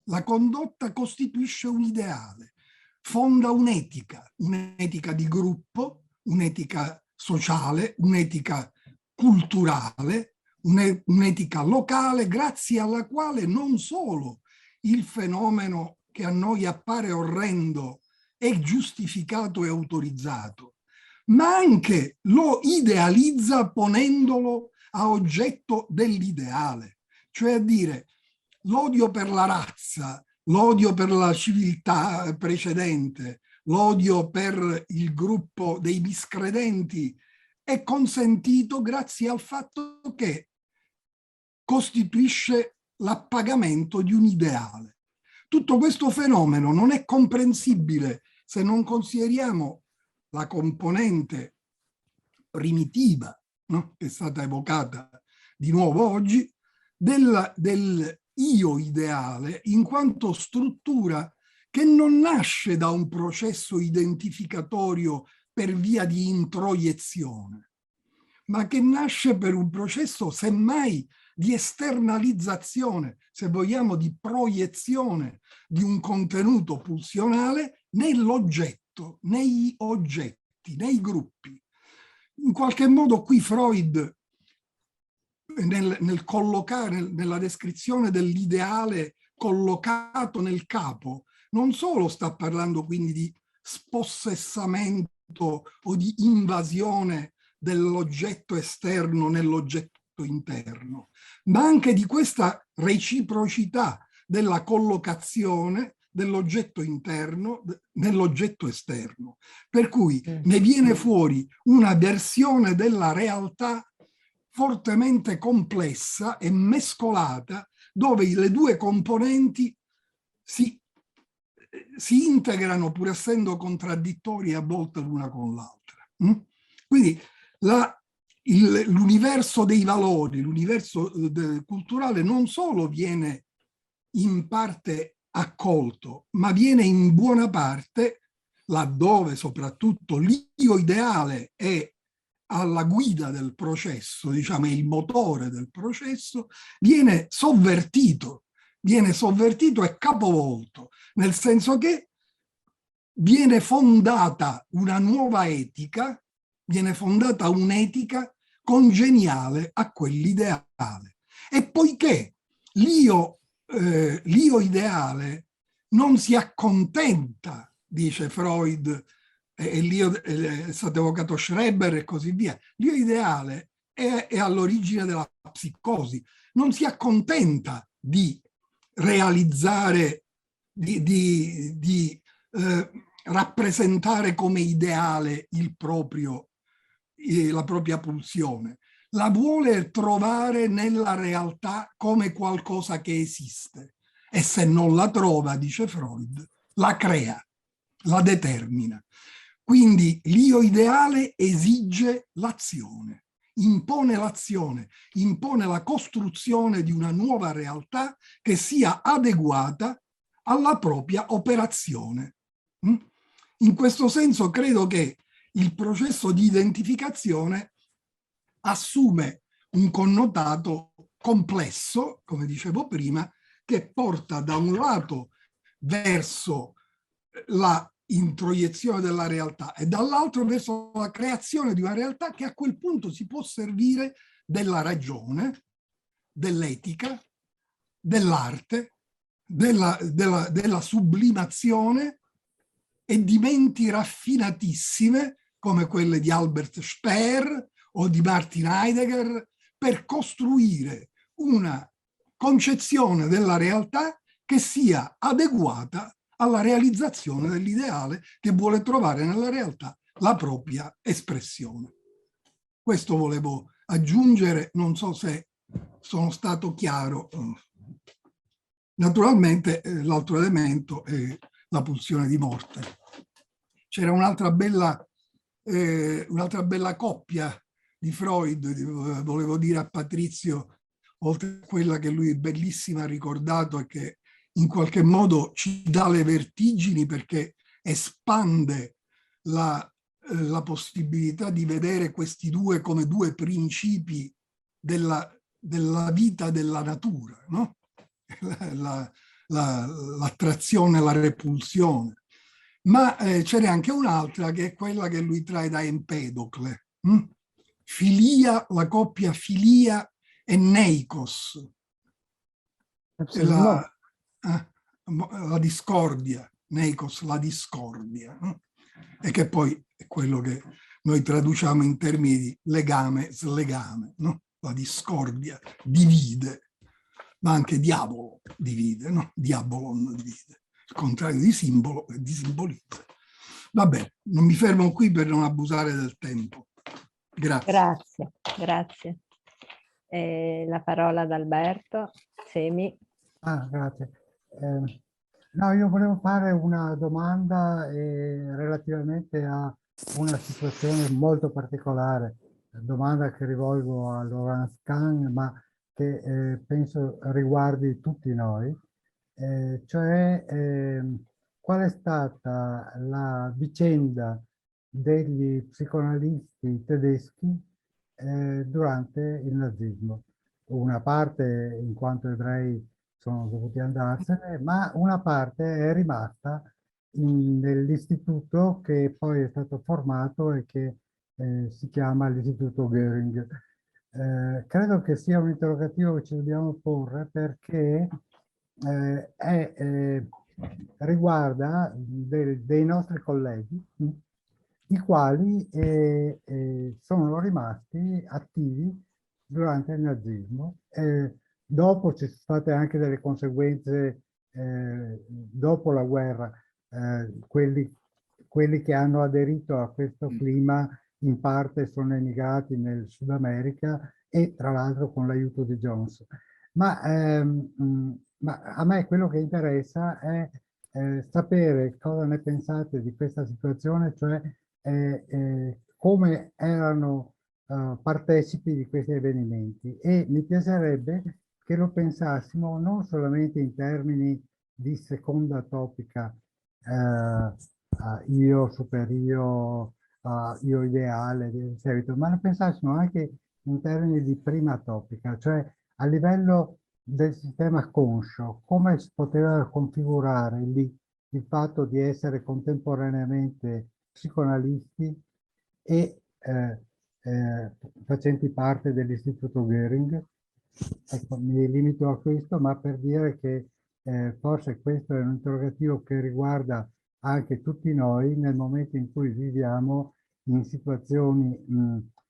La condotta costituisce un ideale, fonda un'etica di gruppo, un'etica sociale, un'etica culturale, un'etica locale, grazie alla quale non solo il fenomeno che a noi appare orrendo è giustificato e autorizzato, ma anche lo idealizza ponendolo a oggetto dell'ideale. Cioè a dire, l'odio per la razza, l'odio per la civiltà precedente, l'odio per il gruppo dei miscredenti è consentito grazie al fatto che costituisce l'appagamento di un ideale. Tutto questo fenomeno non è comprensibile se non consideriamo la componente primitiva, no? Che è stata evocata di nuovo oggi, del io ideale in quanto struttura che non nasce da un processo identificatorio per via di introiezione, ma che nasce per un processo semmai di esternalizzazione, se vogliamo di proiezione di un contenuto pulsionale nell'oggetto, negli oggetti, nei gruppi. In qualche modo qui Freud, nel collocare, nella descrizione dell'ideale collocato nel capo, non solo sta parlando quindi di spossessamento o di invasione dell'oggetto esterno nell'oggetto interno, ma anche di questa reciprocità della collocazione dell'oggetto interno nell'oggetto esterno, per cui ne viene fuori una versione della realtà fortemente complessa e mescolata, dove le due componenti si integrano pur essendo contraddittorie a volte l'una con l'altra. Quindi l'universo dei valori, l'universo culturale non solo viene in parte accolto, ma viene in buona parte, laddove soprattutto l'io ideale è alla guida del processo, diciamo, è il motore del processo, viene sovvertito e capovolto, nel senso che viene fondata una nuova etica, viene fondata un'etica congeniale a quell'ideale. E poiché l'io ideale non si accontenta, dice Freud, e l'io è stato evocato Schreber e così via, l'io ideale è all'origine della psicosi, non si accontenta di realizzare, di rappresentare come ideale la propria pulsione, la vuole trovare nella realtà come qualcosa che esiste, e se non la trova, dice Freud, la crea, la determina. Quindi l'io ideale esige l'azione, impone la costruzione di una nuova realtà che sia adeguata alla propria operazione. In questo senso credo che il processo di identificazione assume un connotato complesso, come dicevo prima, che porta da un lato verso la introiezione della realtà e dall'altro verso la creazione di una realtà che a quel punto si può servire della ragione, dell'etica, dell'arte, della sublimazione e di menti raffinatissime come quelle di Albert Speer o di Martin Heidegger per costruire una concezione della realtà che sia adeguata alla realizzazione dell'ideale che vuole trovare nella realtà la propria espressione. Questo volevo aggiungere, non so se sono stato chiaro. Naturalmente l'altro elemento è la pulsione di morte. C'era un'altra bella coppia di Freud, volevo dire a Patrizio, oltre a quella che lui bellissima ha ricordato e che in qualche modo ci dà le vertigini perché espande la possibilità di vedere questi due come due principi della vita della natura, no? L'attrazione e la repulsione. Ma c'è anche un'altra che è quella che lui trae da Empedocle. Filia, la coppia Filia e Neikos. La discordia, Neikos, la discordia, e che poi è quello che noi traduciamo in termini di legame, slegame, no? La discordia divide, ma anche diavolo divide, no? Diabolon divide, il contrario di simbolo e di simbolizza. Va bene, non mi fermo qui per non abusare del tempo. Grazie. Grazie. La parola ad Alberto Semi. Grazie. No, io volevo fare una domanda relativamente a una situazione molto particolare, domanda che rivolgo a Laurence Kahn, ma che penso riguardi tutti noi, cioè qual è stata la vicenda degli psicoanalisti tedeschi durante il nazismo. Una parte in quanto ebrei sono dovuti andarsene, ma una parte è rimasta nell'istituto che poi è stato formato e che si chiama l'Istituto Göring. Credo che sia un interrogativo che ci dobbiamo porre perché riguarda dei nostri colleghi, i quali sono rimasti attivi durante il nazismo. Dopo ci sono state anche delle conseguenze dopo la guerra. Quelli che hanno aderito a questo clima in parte sono emigrati nel Sud America e tra l'altro con l'aiuto di Jones. Ma a me quello che interessa è sapere cosa ne pensate di questa situazione, cioè come erano partecipi di questi avvenimenti, e mi piacerebbe che lo pensassimo non solamente in termini di seconda topica, io, superio, io ideale, di seguito, ma pensassimo anche in termini di prima topica, cioè a livello del sistema conscio, come si poteva configurare lì il fatto di essere contemporaneamente psicoanalisti e facenti parte dell'Istituto Göring. Ecco, mi limito a questo, ma per dire che forse questo è un interrogativo che riguarda anche tutti noi nel momento in cui viviamo in situazioni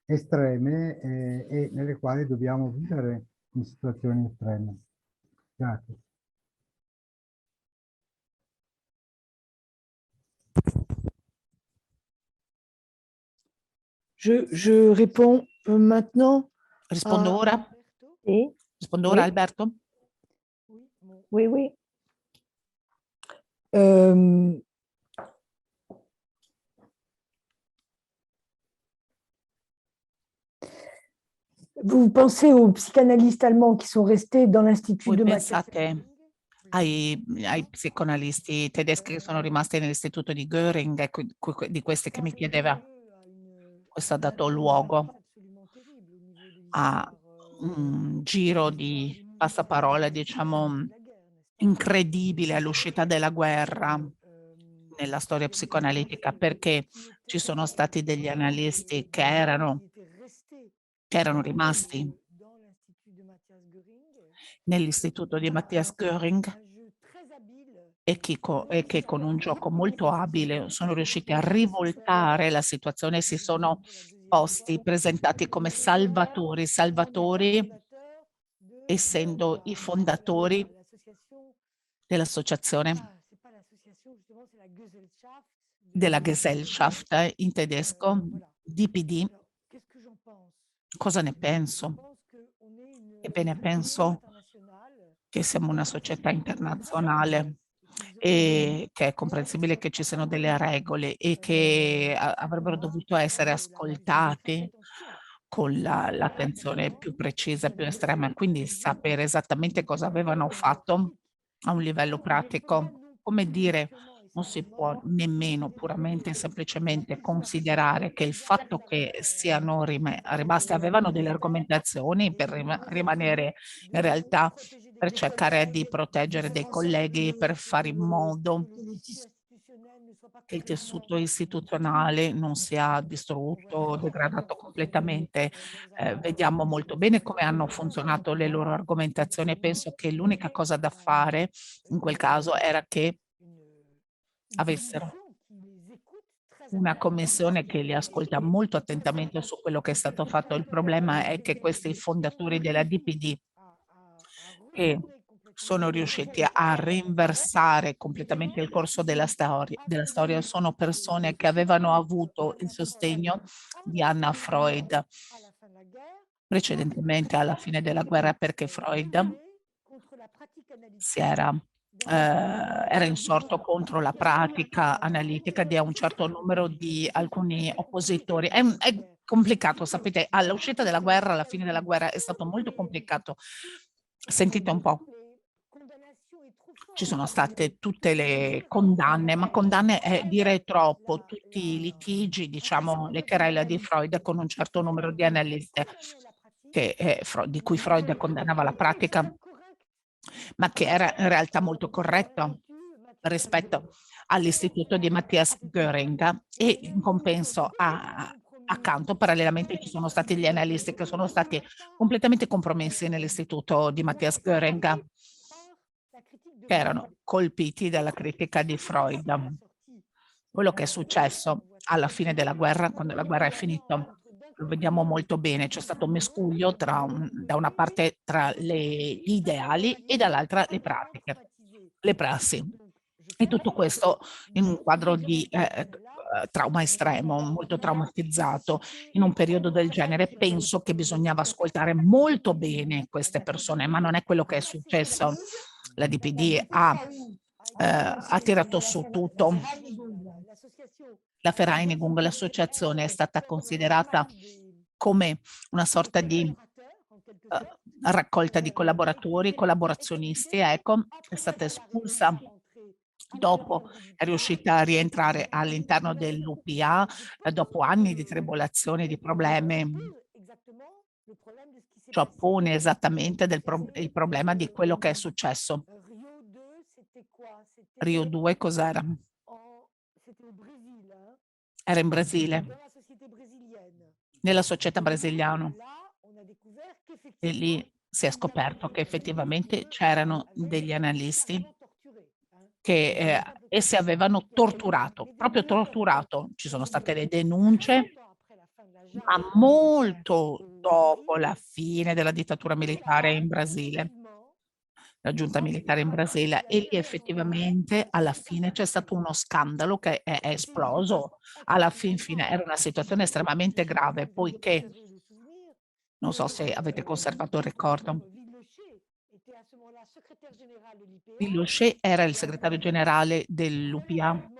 estreme e nelle quali dobbiamo vivere in situazioni estreme. Grazie. Je réponds maintenant. Rispondo ora? Sì? Rispondo Oui. ora, Alberto? Oui, oui. Vous pensez aux psychanalystes allemands qui sont restés dans l'Institut Voi de Matthias pensate ai psicoanalisti tedeschi che sono rimasti nell'istituto di Göring, e di questi che mi chiedeva? Questo ha dato luogo a un giro di passaparola, diciamo, incredibile all'uscita della guerra nella storia psicoanalitica, perché ci sono stati degli analisti che erano rimasti nell'istituto di Matthias Göring e che con un gioco molto abile sono riusciti a rivoltare la situazione e si sono presentati come salvatori, essendo i fondatori dell'associazione della Gesellschaft in tedesco, DPD. Cosa ne penso? Ebbene, penso che siamo una società internazionale e che è comprensibile che ci siano delle regole e che avrebbero dovuto essere ascoltati con l'attenzione più precisa, più estrema, quindi sapere esattamente cosa avevano fatto a un livello pratico. Come dire, non si può nemmeno puramente e semplicemente considerare che il fatto che siano rimasti, avevano delle argomentazioni per rimanere in realtà, per cercare di proteggere dei colleghi, per fare in modo che il tessuto istituzionale non sia distrutto o degradato completamente. Vediamo molto bene come hanno funzionato le loro argomentazioni e penso che l'unica cosa da fare in quel caso era che avessero una commissione che li ascolta molto attentamente su quello che è stato fatto. Il problema è che questi fondatori della DPD che sono riusciti a rinversare completamente il corso della storia sono persone che avevano avuto il sostegno di Anna Freud precedentemente alla fine della guerra, perché Freud era insorto contro la pratica analitica di un certo numero di alcuni oppositori. È complicato, sapete, all'uscita della guerra, alla fine della guerra è stato molto complicato. Sentite un po'. Ci sono state tutte le condanne, ma condanne è dire troppo, tutti i litigi, diciamo, le querele di Freud con un certo numero di analisti di cui Freud condannava la pratica, ma che era in realtà molto corretto rispetto all'istituto di Matthias Göring, e in compenso accanto, parallelamente, ci sono stati gli analisti che sono stati completamente compromessi nell'istituto di Matthias Göring, che erano colpiti dalla critica di Freud. Quello che è successo alla fine della guerra, quando la guerra è finita, lo vediamo molto bene, c'è stato un mescuglio da una parte tra gli ideali e dall'altra le pratiche, le prassi. E tutto questo in un quadro di trauma estremo, molto traumatizzato. In un periodo del genere penso che bisognava ascoltare molto bene queste persone, ma non è quello che è successo. La DPD ha tirato su tutto. La Vereinigung, l'associazione, è stata considerata come una sorta di raccolta di collaboratori, collaborazionisti, ecco, è stata espulsa. Dopo è riuscita a rientrare all'interno dell'UPA dopo anni di tribolazioni, di problemi. Ciò pone esattamente il problema di quello che è successo. Rio 2 cos'era? Era in Brasile, nella società brasiliana. E lì si è scoperto che effettivamente c'erano degli analisti che essi avevano torturato, proprio torturato. Ci sono state le denunce, ma molto dopo la fine della dittatura militare in Brasile, la giunta militare in Brasile, e lì effettivamente alla fine c'è stato uno scandalo che è esploso. Alla fine era una situazione estremamente grave, poiché, non so se avete conservato il ricordo, Villochet era il segretario generale dell'UPA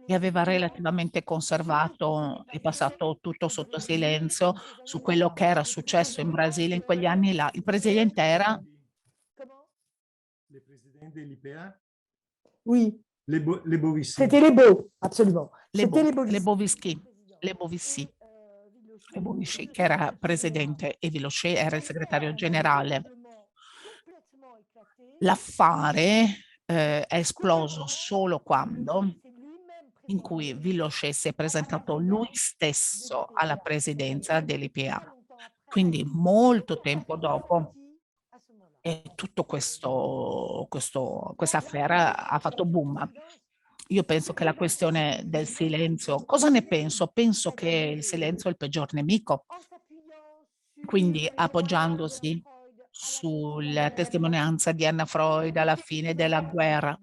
e aveva relativamente conservato e passato tutto sotto silenzio su quello che era successo in Brasile in quegli anni là. Il presidente era... Le presidenti dell'IPA? Oui, Le Bovissi. c'était les Beaux, absolument. Le Bovissi. Bovisci, che era presidente, e Villochet era il segretario generale. L'affare è esploso solo quando, in cui Villochet si è presentato lui stesso alla presidenza dell'IPA. Quindi molto tempo dopo, e tutto questa affare ha fatto boom. Io penso che la questione del silenzio, cosa ne penso? Penso che il silenzio è il peggior nemico. Quindi appoggiandosi sulla testimonianza di Anna Freud alla fine della guerra,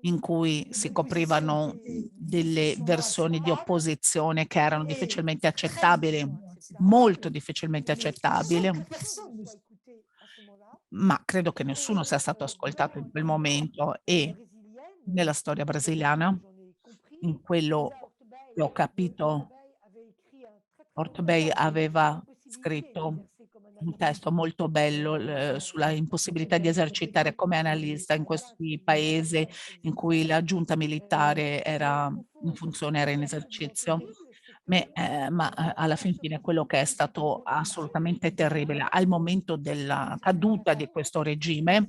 in cui si coprivano delle versioni di opposizione che erano difficilmente accettabili, molto difficilmente accettabili, ma credo che nessuno sia stato ascoltato in quel momento. E nella storia brasiliana, in quello che ho capito, Ortobey aveva scritto un testo molto bello sulla impossibilità di esercitare come analista in questi paesi in cui la giunta militare era in funzione, era in esercizio. Ma alla fine quello che è stato assolutamente terribile al momento della caduta di questo regime,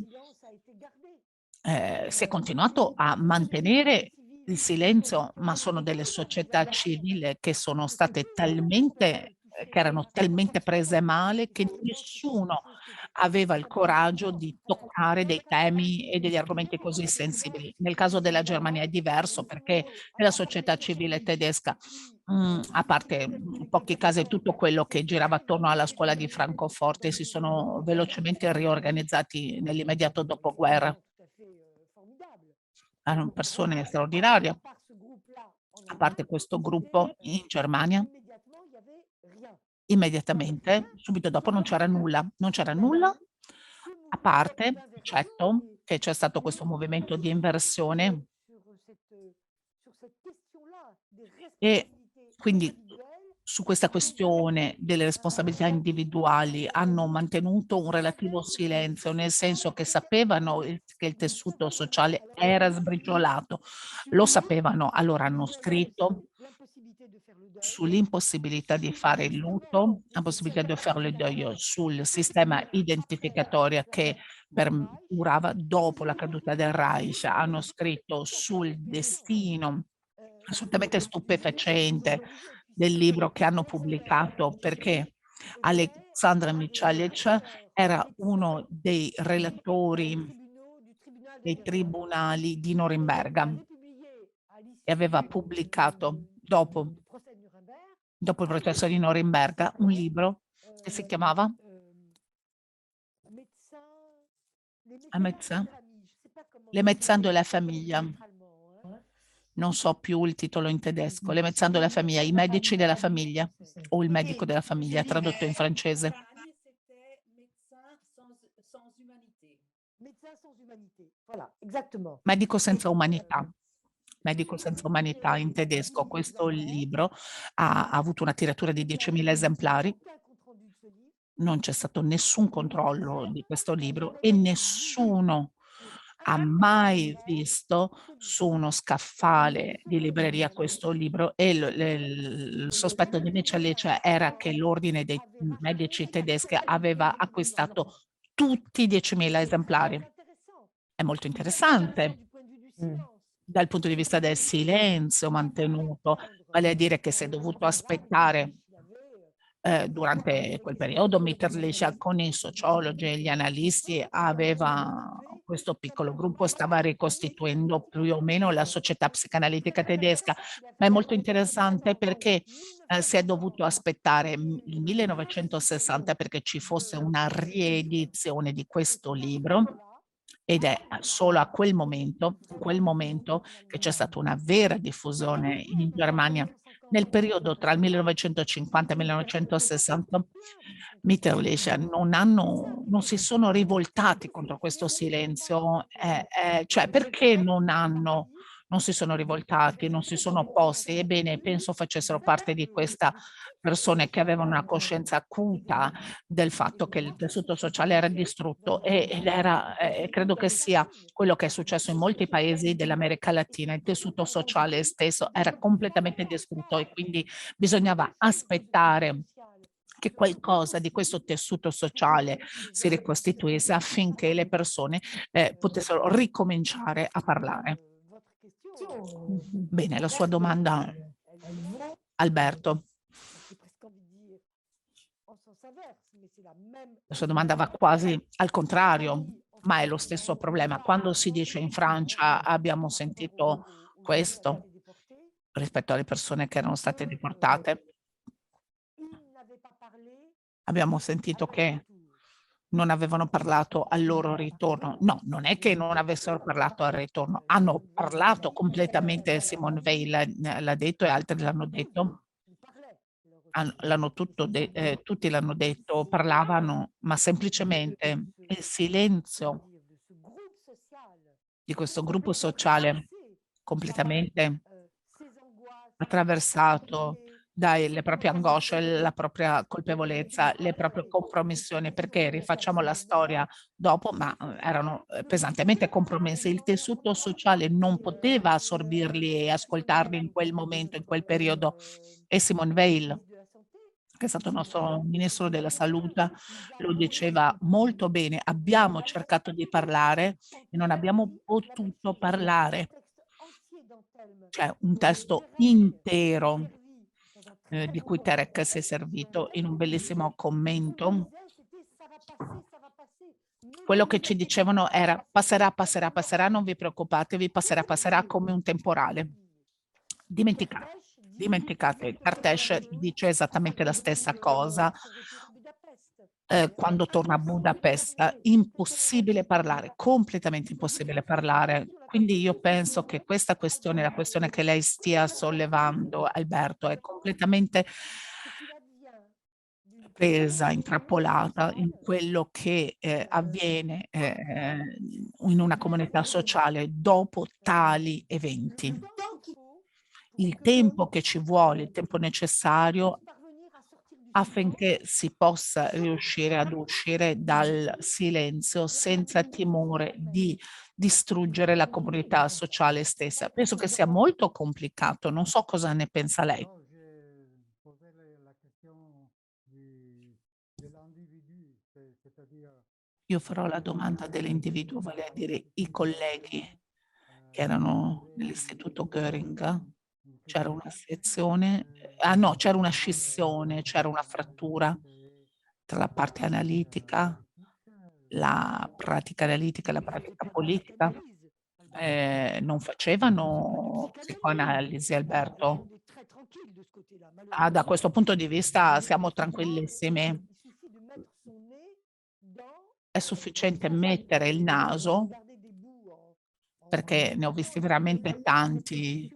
si è continuato a mantenere il silenzio, ma sono delle società civili che sono state talmente, che erano talmente prese male che nessuno aveva il coraggio di toccare dei temi e degli argomenti così sensibili. Nel caso della Germania è diverso, perché nella società civile tedesca, a parte pochi casi, tutto quello che girava attorno alla scuola di Francoforte si sono velocemente riorganizzati nell'immediato dopoguerra. Erano persone straordinarie. A parte questo gruppo, in Germania, immediatamente, subito dopo, non c'era nulla. Non c'era nulla, a parte, eccetto, che c'è stato questo movimento di inversione. E quindi su questa questione delle responsabilità individuali hanno mantenuto un relativo silenzio, nel senso che sapevano che il tessuto sociale era sbriciolato, lo sapevano, allora hanno scritto sull'impossibilità di fare il lutto, la possibilità di fare le deuil, sul sistema identificatorio che durava dopo la caduta del Reich, hanno scritto sul destino assolutamente stupefacente del libro che hanno pubblicato, perché Alexandra Michalec era uno dei relatori dei tribunali di Norimberga e aveva pubblicato dopo il processo di Norimberga un libro che si chiamava Le médecins de la famiglia. Non so più il titolo in tedesco, Le médecins de la famiglia, i medici della famiglia, o il medico della famiglia, tradotto in francese. Medico senza umanità. Medico senza umanità in tedesco. Questo libro ha avuto una tiratura di 10.000 esemplari non c'è stato nessun controllo di questo libro e nessuno ha mai visto su uno scaffale di libreria questo libro, e il sospetto di Michelin era che l'ordine dei medici tedeschi aveva acquistato tutti i 10.000 esemplari. È molto interessante dal punto di vista del silenzio mantenuto, vale a dire che si è dovuto aspettare durante quel periodo Miterliscia con i sociologi e gli analisti aveva questo piccolo gruppo, stava ricostituendo più o meno la società psicanalitica tedesca, ma è molto interessante perché si è dovuto aspettare il 1960 perché ci fosse una riedizione di questo libro, ed è solo a quel momento che c'è stata una vera diffusione in Germania. Nel periodo tra il 1950 e il 1960 Mitterlischer non si sono rivoltati contro questo silenzio, cioè perché non si sono rivoltati, non si sono opposti? Ebbene, penso facessero parte di questa persone che avevano una coscienza acuta del fatto che il tessuto sociale era distrutto ed era, credo che sia quello che è successo in molti paesi dell'America Latina. Il tessuto sociale stesso era completamente distrutto e quindi bisognava aspettare che qualcosa di questo tessuto sociale si ricostituisse affinché le persone potessero ricominciare a parlare. Bene, la sua domanda, Alberto. La sua domanda va quasi al contrario, ma è lo stesso problema. Quando si dice in Francia abbiamo sentito questo rispetto alle persone che erano state deportate, abbiamo sentito che non avevano parlato al loro ritorno. No, non è che non avessero parlato al ritorno, hanno parlato completamente, Simone Veil l'ha detto e altri l'hanno detto, tutti l'hanno detto, parlavano, ma semplicemente il silenzio di questo gruppo sociale completamente attraversato dalle proprie angosce, la propria colpevolezza, le proprie compromissioni, perché rifacciamo la storia dopo, ma erano pesantemente compromessi. Il tessuto sociale non poteva assorbirli e ascoltarli in quel momento, in quel periodo. E Simone Veil, che è stato il nostro ministro della salute, lo diceva molto bene: abbiamo cercato di parlare e non abbiamo potuto parlare. C'è un testo intero di cui Terek si è servito in un bellissimo commento. Quello che ci dicevano era: passerà, passerà, passerà, non vi preoccupatevi, passerà, passerà come un temporale. Dimenticate, Kartesh dice esattamente la stessa cosa quando torna a Budapest. Impossibile parlare, completamente impossibile parlare. Quindi io penso che questa questione, la questione che lei stia sollevando, Alberto, è completamente presa, intrappolata in quello che avviene in una comunità sociale dopo tali eventi. Il tempo che ci vuole, il tempo necessario affinché si possa riuscire ad uscire dal silenzio senza timore di distruggere la comunità sociale stessa. Penso che sia molto complicato, non so cosa ne pensa lei. Io farò la domanda dell'individuo, vale a dire i colleghi che erano nell'istituto Göring. C'era una sezione, no, c'era una scissione, c'era una frattura tra la parte analitica, la pratica analitica e la pratica politica. Non facevano psicoanalisi, Alberto. Da questo punto di vista siamo tranquillissimi. È sufficiente mettere il naso, perché ne ho visti veramente tanti.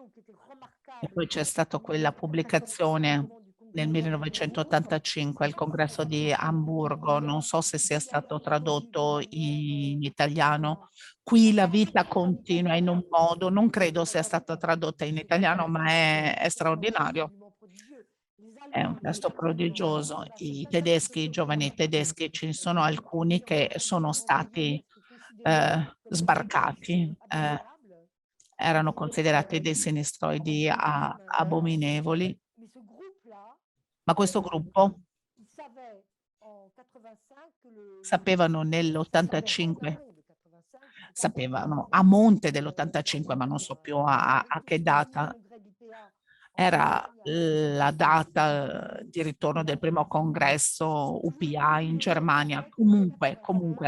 E poi c'è stata quella pubblicazione nel 1985 al congresso di Amburgo, non so se sia stato tradotto in italiano. Qui la vita continua in un modo, non credo sia stata tradotta in italiano, ma è straordinario. È un testo prodigioso. I tedeschi, i giovani tedeschi, ci sono alcuni che sono stati sbarcati, erano considerati dei sinistroidi abominevoli, ma questo gruppo sapevano nell'85, sapevano a monte dell'85, ma non so più a che data, era la data di ritorno del primo congresso UPA in Germania. Comunque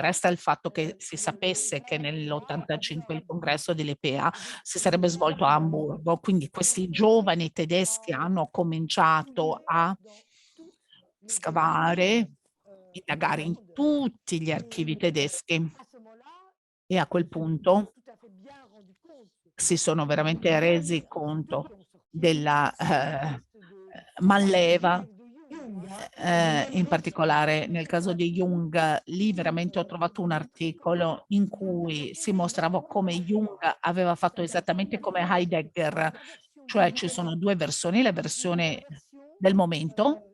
resta il fatto che si sapesse che nell'85 il congresso dell'EPA si sarebbe svolto a Amburgo, quindi questi giovani tedeschi hanno cominciato a scavare, indagare in tutti gli archivi tedeschi e a quel punto si sono veramente resi conto della manleva, in particolare nel caso di Jung. Lì veramente ho trovato un articolo in cui si mostrava come Jung aveva fatto esattamente come Heidegger, cioè ci sono due versioni, la versione del momento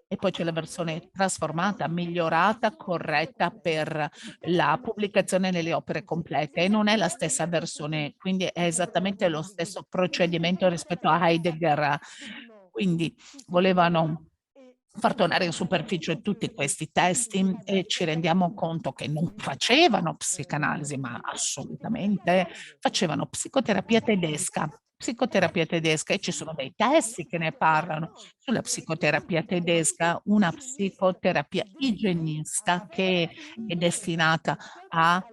e poi c'è la versione trasformata, migliorata, corretta per la pubblicazione nelle opere complete, e non è la stessa versione, quindi è esattamente lo stesso procedimento rispetto a Heidegger. Quindi volevano far tornare in superficie tutti questi testi e ci rendiamo conto che non facevano psicanalisi, ma assolutamente facevano psicoterapia tedesca, e ci sono dei testi che ne parlano sulla psicoterapia tedesca, una psicoterapia igienista che è destinata a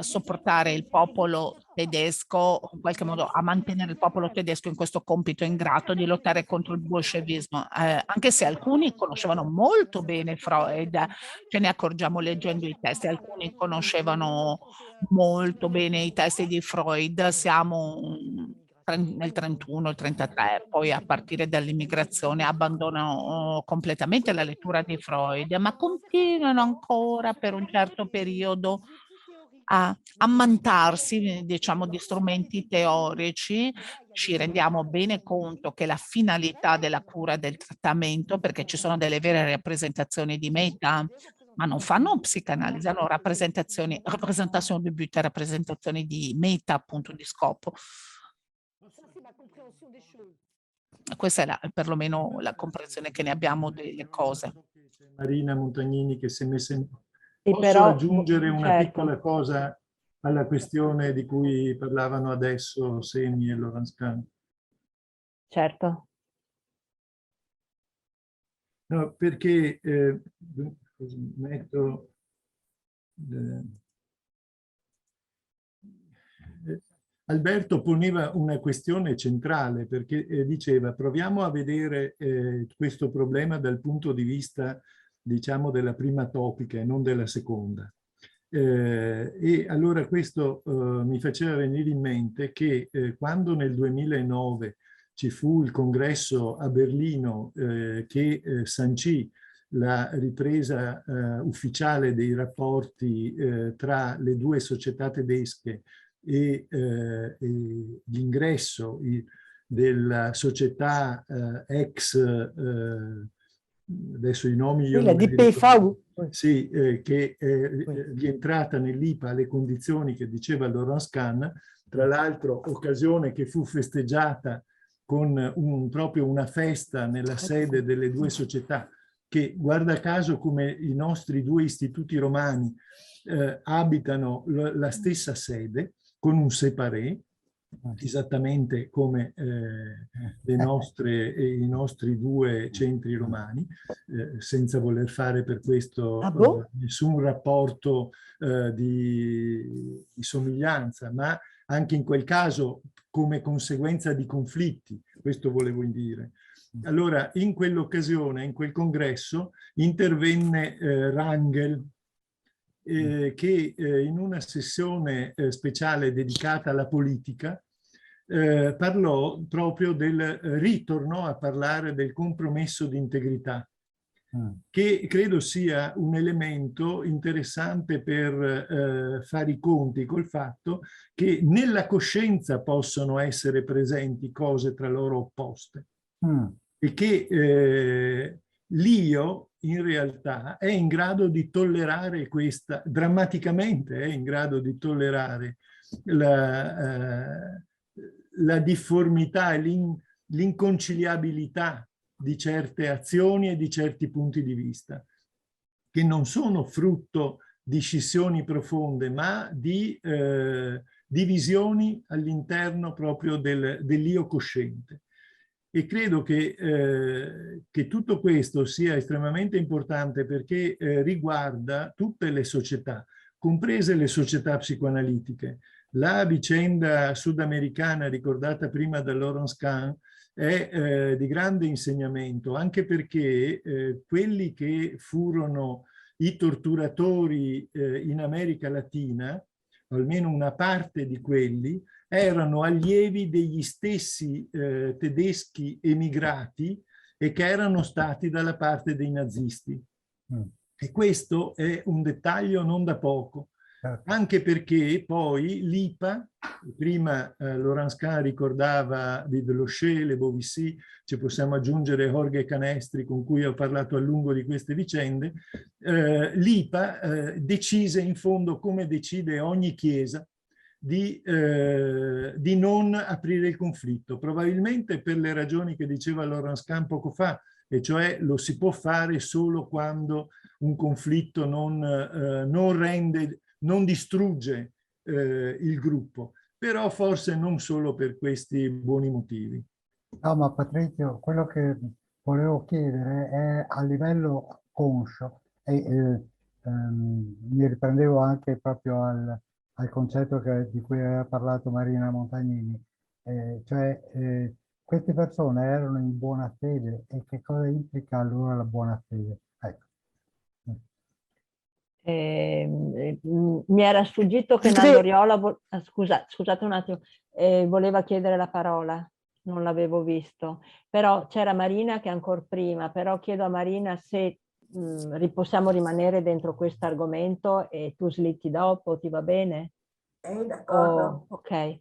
sopportare il popolo tedesco, in qualche modo a mantenere il popolo tedesco in questo compito ingrato di lottare contro il bolscevismo, anche se alcuni conoscevano molto bene Freud, ce ne accorgiamo leggendo i testi, alcuni conoscevano molto bene i testi di Freud, siamo nel 31, il 33, poi a partire dall'immigrazione abbandonano completamente la lettura di Freud, ma continuano ancora per un certo periodo a ammantarsi, diciamo, di strumenti teorici. Ci rendiamo bene conto che la finalità della cura del trattamento, perché ci sono delle vere rappresentazioni di meta, ma non fanno psicanalisi, hanno rappresentazioni di but, rappresentazioni di meta, appunto, di scopo. Questa è perlomeno la comprensione che ne abbiamo delle cose. Marina Montagnini che si è messa in... Sì, Posso però, aggiungere una certo, piccola cosa alla questione di cui parlavano adesso Semi e Laurence Kahn? certo. No, perché metto... Alberto poneva una questione centrale perché diceva proviamo a vedere questo problema dal punto di vista, diciamo, della prima topica e non della seconda. E allora questo mi faceva venire in mente che quando nel 2009 ci fu il congresso a Berlino che sancì la ripresa ufficiale dei rapporti tra le due società tedesche e l'ingresso della società ex, adesso i nomi io la DPV. sì, che è rientrata nell'IPA alle condizioni che diceva Laurence Kahn, tra l'altro occasione che fu festeggiata con proprio una festa nella sede delle due società, che guarda caso come i nostri due istituti romani abitano la stessa sede, con un séparé, esattamente come i nostri due centri romani, senza voler fare per questo nessun rapporto di somiglianza, ma anche in quel caso come conseguenza di conflitti, questo volevo dire. Allora, in quell'occasione, in quel congresso, intervenne Rangel, che in una sessione speciale dedicata alla politica parlò proprio del ritorno a parlare del compromesso di integrità che credo sia un elemento interessante per fare i conti col fatto che nella coscienza possono essere presenti cose tra loro opposte e che l'io in realtà è in grado di tollerare questa, drammaticamente è in grado di tollerare la difformità e l'inconciliabilità di certe azioni e di certi punti di vista, che non sono frutto di scissioni profonde, ma di divisioni all'interno proprio dell'io cosciente. E credo che tutto questo sia estremamente importante perché riguarda tutte le società, comprese le società psicoanalitiche. La vicenda sudamericana ricordata prima da Laurence Kahn è di grande insegnamento, anche perché quelli che furono i torturatori in America Latina, o almeno una parte di quelli, erano allievi degli stessi tedeschi emigrati e che erano stati dalla parte dei nazisti. E questo è un dettaglio non da poco, anche perché poi l'IPA, prima Laurence Kahn ricordava Viveloché, Le Bovici, ci possiamo aggiungere Jorge Canestri con cui ho parlato a lungo di queste vicende, l'IPA decise in fondo, come decide ogni chiesa, di non aprire il conflitto, probabilmente per le ragioni che diceva Laurence Kahn poco fa, e cioè lo si può fare solo quando un conflitto non distrugge il gruppo, però forse non solo per questi buoni motivi. No, ma Patrizio, quello che volevo chiedere è a livello conscio, e mi riprendevo anche proprio al concetto di cui aveva parlato Marina Montagnini, queste persone erano in buona fede, e che cosa implica allora la buona fede? Ecco. Mi era sfuggito che Nando Riola, scusate un attimo, voleva chiedere la parola, non l'avevo visto, però c'era Marina che ancora prima, però chiedo a Marina se possiamo rimanere dentro questo argomento e tu slitti dopo, ti va bene? D'accordo. Ok.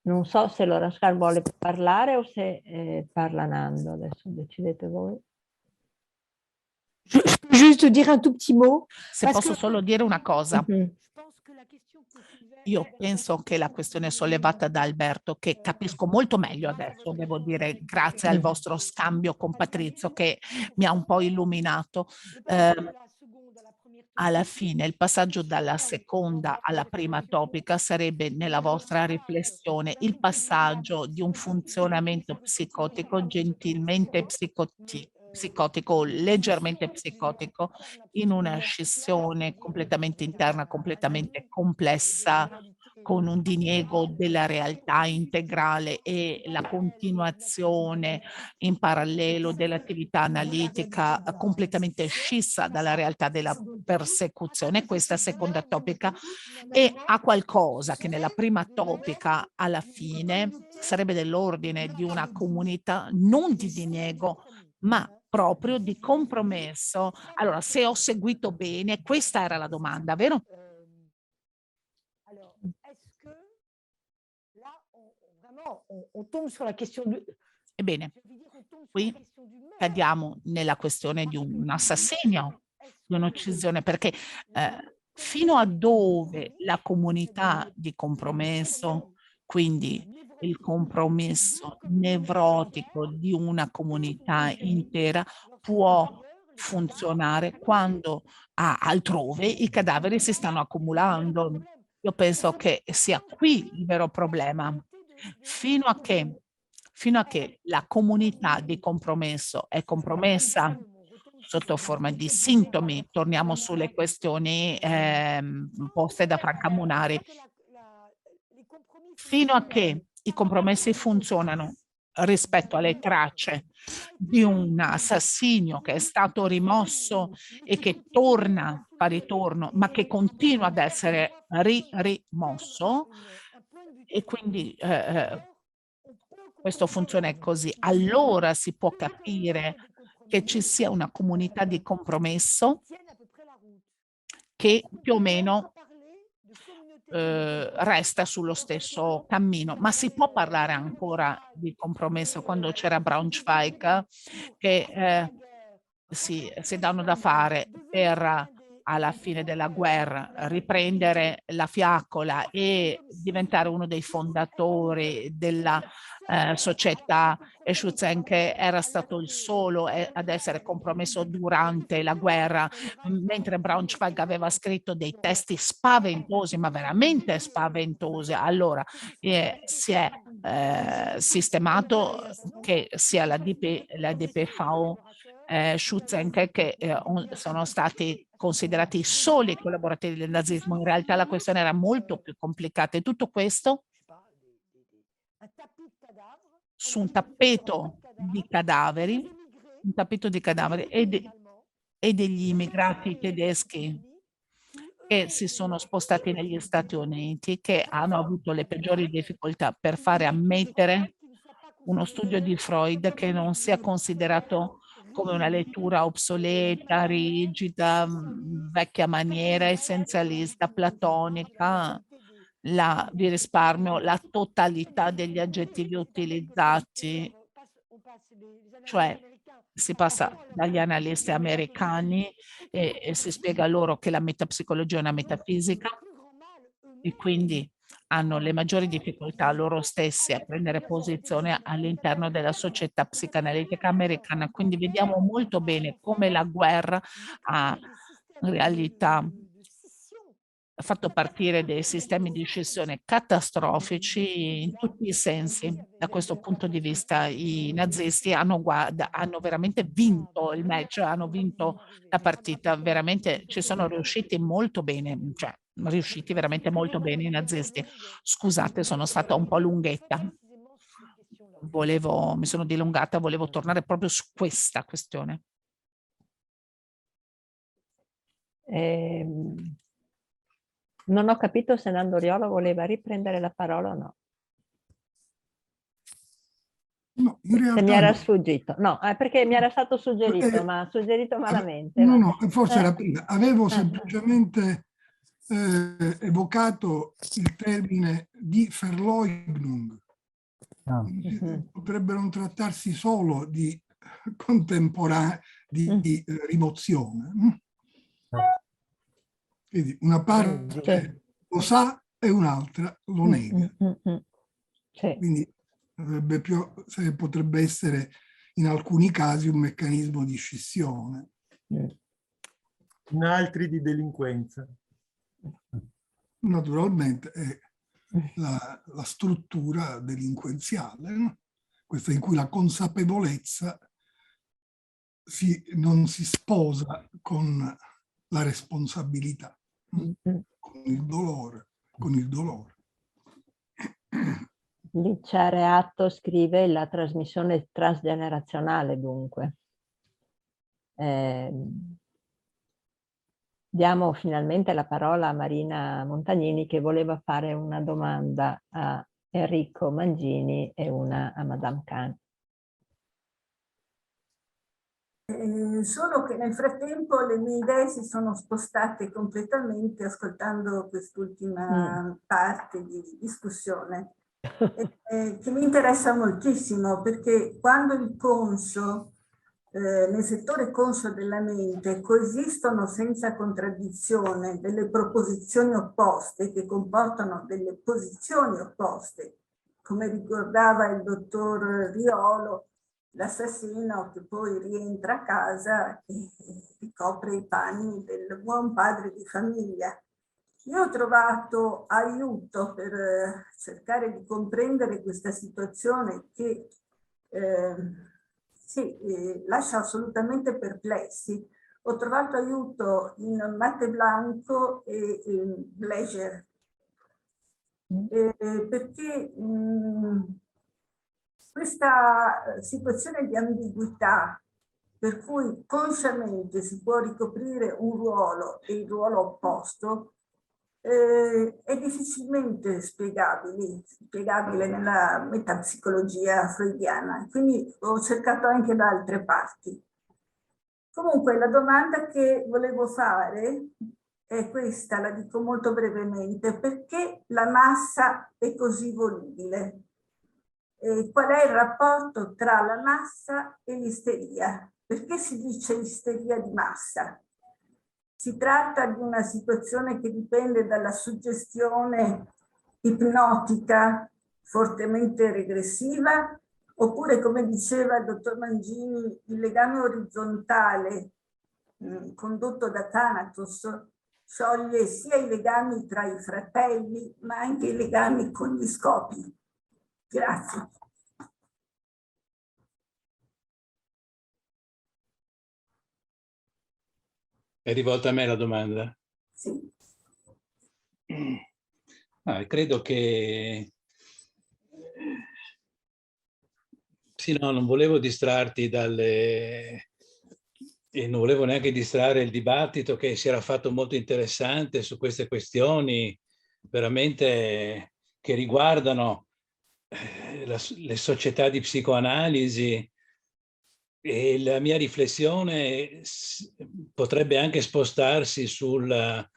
Non so se Laurence Kahn vuole parlare o se parla Nando, adesso decidete voi. Je peux juste dire un tout petit mot. Se posso solo dire una cosa. Io penso che la questione sollevata da Alberto, che capisco molto meglio adesso, devo dire, grazie al vostro scambio con Patrizio che mi ha un po' illuminato, alla fine il passaggio dalla seconda alla prima topica sarebbe, nella vostra riflessione, il passaggio di un funzionamento psicotico gentilmente psicotico, leggermente psicotico, in una scissione completamente interna, completamente complessa, con un diniego della realtà integrale e la continuazione in parallelo dell'attività analitica completamente scissa dalla realtà della persecuzione. Questa seconda topica è a qualcosa che nella prima topica alla fine sarebbe dell'ordine di una comunità non di diniego, ma proprio di compromesso. Allora, se ho seguito bene, questa era la domanda, vero? Ebbene, qui cadiamo nella questione di un assassinio, di un'uccisione, perché fino a dove la comunità di compromesso, quindi il compromesso nevrotico di una comunità intera, può funzionare quando altrove i cadaveri si stanno accumulando. Io penso che sia qui il vero problema. Fino a che la comunità di compromesso è compromessa sotto forma di sintomi, torniamo sulle questioni poste da Franca Munari, fino a che i compromessi funzionano rispetto alle tracce di un assassinio che è stato rimosso e che torna, fa ritorno, ma che continua ad essere rimosso, e quindi questo funziona così, allora si può capire che ci sia una comunità di compromesso che più o meno resta sullo stesso cammino, ma si può parlare ancora di compromesso quando c'era Braunschweig che si danno da fare per alla fine della guerra riprendere la fiaccola e diventare uno dei fondatori della società, e Schutzenke era stato il solo ad essere compromesso durante la guerra, mentre Braunschweig aveva scritto dei testi spaventosi, ma veramente spaventosi. Allora si è sistemato che sia la DPV Schutzenke che sono stati considerati soli collaboratori del nazismo. In realtà la questione era molto più complicata, e tutto questo su un tappeto di cadaveri e degli immigrati tedeschi che si sono spostati negli Stati Uniti, che hanno avuto le peggiori difficoltà per fare ammettere uno studio di Freud che non sia considerato come una lettura obsoleta, rigida, vecchia maniera, essenzialista, platonica, vi risparmio la totalità degli aggettivi utilizzati, cioè si passa dagli analisti americani e si spiega loro che la metapsicologia è una metafisica e quindi hanno le maggiori difficoltà loro stessi a prendere posizione all'interno della società psicanalitica americana. Quindi vediamo molto bene come la guerra ha in realtà fatto partire dei sistemi di scissione catastrofici in tutti i sensi. Da questo punto di vista i nazisti hanno veramente vinto il match, hanno vinto la partita, veramente ci sono riusciti molto bene, cioè riusciti veramente molto bene i nazisti. Scusate, sono stata un po' lunghetta. Mi sono dilungata, volevo tornare proprio su questa questione. Non ho capito se Nando Riolo voleva riprendere la parola o no. No, in realtà se mi era no. sfuggito. No, perché mi era stato suggerito, ma suggerito malamente. No, forse era prima. Avevo semplicemente evocato il termine di Verleugnung. Potrebbe non trattarsi solo di di rimozione. Quindi una parte lo sa e un'altra lo nega. Quindi potrebbe essere in alcuni casi un meccanismo di scissione. In altri di delinquenza. Naturalmente è la struttura delinquenziale, no? Questa in cui la consapevolezza non si sposa con la responsabilità, con il dolore. Licia Reatto scrive la trasmissione transgenerazionale, dunque. Diamo finalmente la parola a Marina Montagnini, che voleva fare una domanda a Enrico Mangini e una a Madame Kahn. Solo che nel frattempo le mie idee si sono spostate completamente ascoltando quest'ultima parte di discussione, che mi interessa moltissimo, perché quando il conscio, nel settore conscio della mente, coesistono senza contraddizione delle proposizioni opposte che comportano delle posizioni opposte, come ricordava il dottor Riolo, l'assassino che poi rientra a casa e ricopre i panni del buon padre di famiglia. Io ho trovato aiuto per cercare di comprendere questa situazione che lascia assolutamente perplessi. Ho trovato aiuto in Matte Blanco e in Blecher, perché questa situazione di ambiguità per cui consciamente si può ricoprire un ruolo e il ruolo opposto è difficilmente spiegabile nella metapsicologia freudiana, quindi ho cercato anche da altre parti. Comunque la domanda che volevo fare è questa, la dico molto brevemente: perché la massa è così volubile? Qual è il rapporto tra la massa e l'isteria? Perché si dice isteria di massa? Si tratta di una situazione che dipende dalla suggestione ipnotica fortemente regressiva, oppure, come diceva il dottor Mangini, il legame orizzontale condotto da Thanatos scioglie sia i legami tra i fratelli, ma anche i legami con gli scopi. Grazie. È rivolta a me la domanda? Sì. Credo che... Sì, no, non volevo distrarti dalle... E non volevo neanche distrarre il dibattito che si era fatto molto interessante su queste questioni veramente che riguardano le società di psicoanalisi, e la mia riflessione potrebbe anche spostarsi sul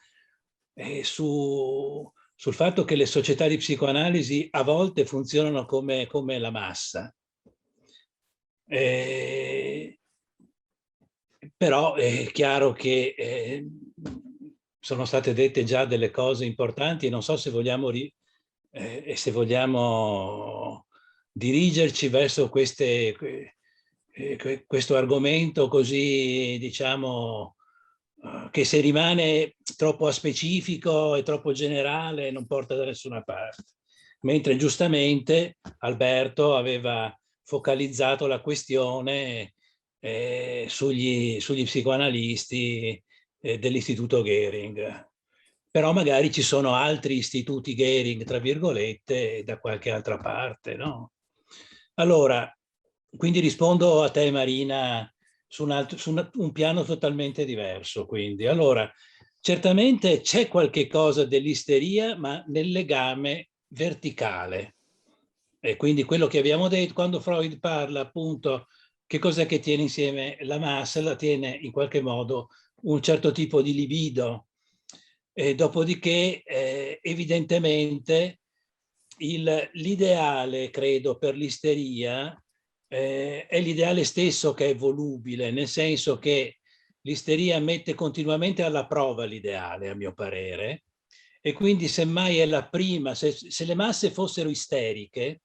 fatto che le società di psicoanalisi a volte funzionano come la massa. Però è chiaro che sono state dette già delle cose importanti e non so se vogliamo, se vogliamo dirigerci verso questo argomento così, diciamo, che se rimane troppo specifico e troppo generale non porta da nessuna parte. Mentre giustamente Alberto aveva focalizzato la questione sugli psicoanalisti dell'Istituto Gehring. Però magari ci sono altri istituti Gehring, tra virgolette, da qualche altra parte, no? Allora, quindi rispondo a te, Marina, su un piano totalmente diverso. Quindi, allora, certamente c'è qualche cosa dell'isteria, ma nel legame verticale. E quindi quello che abbiamo detto, quando Freud parla appunto che cos'è che tiene insieme la massa, la tiene in qualche modo un certo tipo di libido. E dopodiché, evidentemente, l'ideale, credo, per l'isteria è l'ideale stesso che è volubile, nel senso che l'isteria mette continuamente alla prova l'ideale, a mio parere, e quindi semmai è la prima, se le masse fossero isteriche,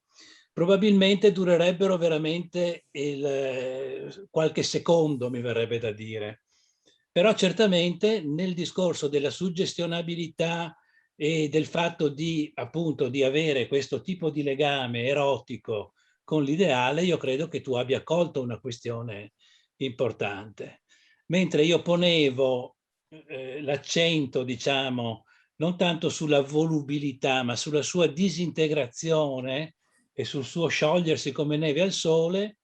probabilmente durerebbero veramente qualche secondo, mi verrebbe da dire. Però certamente nel discorso della suggestionabilità e del fatto di, appunto, di avere questo tipo di legame erotico con l'ideale, io credo che tu abbia colto una questione importante. Mentre io ponevo l'accento, diciamo, non tanto sulla volubilità, ma sulla sua disintegrazione e sul suo sciogliersi come neve al sole,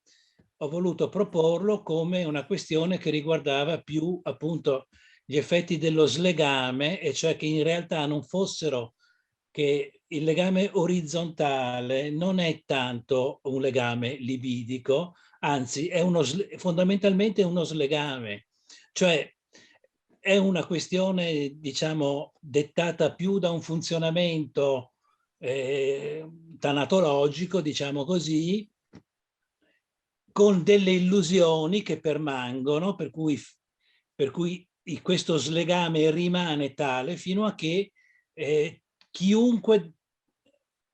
ho voluto proporlo come una questione che riguardava più appunto gli effetti dello slegame, e cioè che in realtà non fossero, che il legame orizzontale non è tanto un legame libidico, anzi è fondamentalmente uno slegame, cioè è una questione, diciamo, dettata più da un funzionamento tanatologico, diciamo così, con delle illusioni che permangono, per cui questo slegame rimane tale fino a che chiunque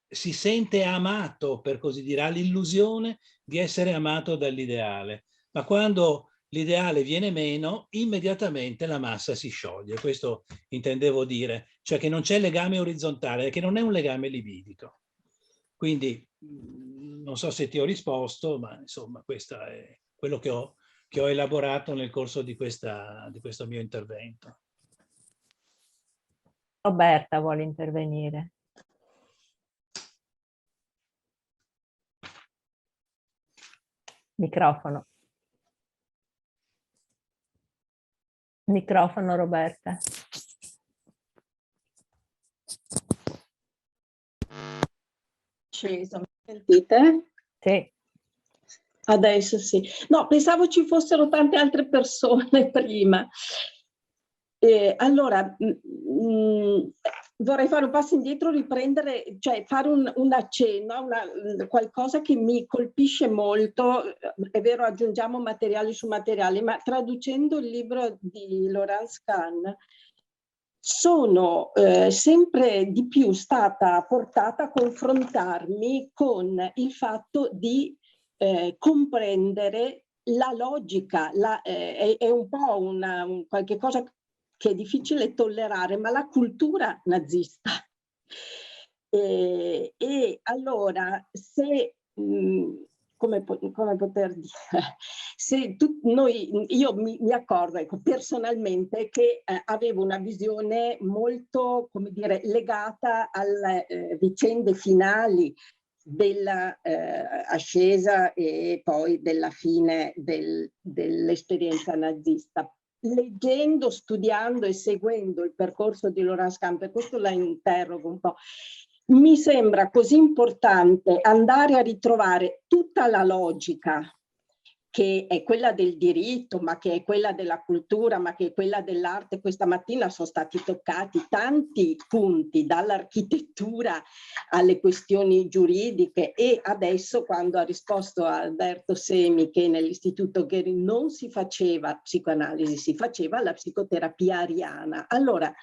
si sente amato, per così dire, ha l'illusione di essere amato dall'ideale. Ma quando l'ideale viene meno, immediatamente la massa si scioglie. Questo intendevo dire, cioè che non c'è legame orizzontale, che non è un legame libidico. Quindi non so se ti ho risposto, ma insomma questo è quello che ho elaborato nel corso di questo mio intervento. Roberta vuole intervenire. Microfono. Microfono, Roberta. acceso, mi sentite? Sì. Adesso sì. No, pensavo ci fossero tante altre persone prima. Allora, vorrei fare un passo indietro, riprendere, cioè fare un accenno a qualcosa che mi colpisce molto. È vero, aggiungiamo materiali su materiali, ma traducendo il libro di Laurence Kahn, sono sempre di più stata portata a confrontarmi con il fatto di comprendere la logica, è un po' qualche cosa che è difficile tollerare, ma la cultura nazista. E allora, se come poter dire, se io mi accorgo, ecco, personalmente, che avevo una visione molto, come dire, legata alle vicende finali della ascesa e poi della fine dell'esperienza nazista. Leggendo, studiando e seguendo il percorso di Laurence Kahn, per questo la interrogo un po', mi sembra così importante andare a ritrovare tutta la logica che è quella del diritto, ma che è quella della cultura, ma che è quella dell'arte. Questa mattina sono stati toccati tanti punti, dall'architettura alle questioni giuridiche, e adesso, quando ha risposto a Alberto Semi che nell'Istituto Goethe non si faceva psicoanalisi, si faceva la psicoterapia ariana. Allora,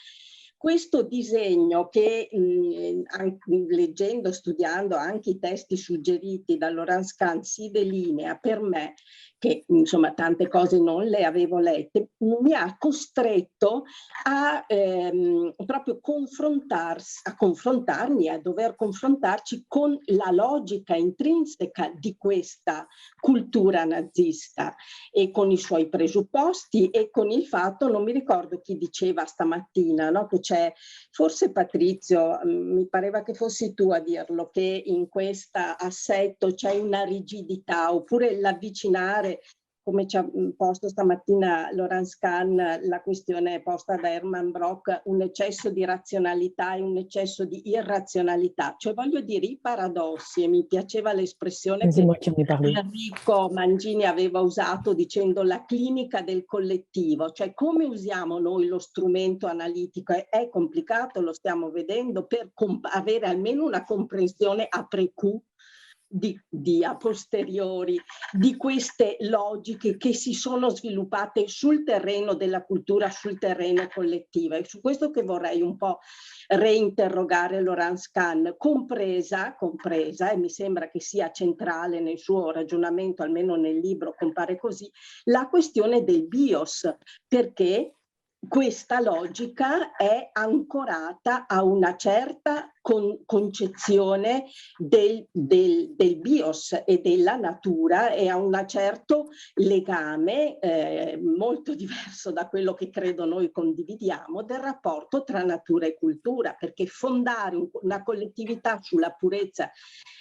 questo disegno che leggendo, studiando anche i testi suggeriti da Laurence Kahn si delinea per me, che insomma tante cose non le avevo lette, mi ha costretto a proprio confrontarmi, a dover confrontarci con la logica intrinseca di questa cultura nazista e con i suoi presupposti e con il fatto, non mi ricordo chi diceva stamattina, no? Che c'è, forse Patrizio, mi pareva che fossi tu a dirlo, che in questo assetto c'è una rigidità, oppure l'avvicinare, come ci ha posto stamattina Laurence Kahn, la questione posta da Hermann Brock, un eccesso di razionalità e un eccesso di irrazionalità. Cioè, voglio dire, i paradossi, e mi piaceva l'espressione che Enrico Mangini aveva usato dicendo la clinica del collettivo, cioè come usiamo noi lo strumento analitico. È complicato, lo stiamo vedendo, per avere almeno una comprensione après coup, di a posteriori, di queste logiche che si sono sviluppate sul terreno della cultura, sul terreno collettivo. È su questo che vorrei un po' reinterrogare Laurence Kahn, compresa, e mi sembra che sia centrale nel suo ragionamento, almeno nel libro compare così, la questione del bios, perché questa logica è ancorata a una certa concezione del bios e della natura, e a un certo legame molto diverso da quello che credo noi condividiamo del rapporto tra natura e cultura, perché fondare una collettività sulla purezza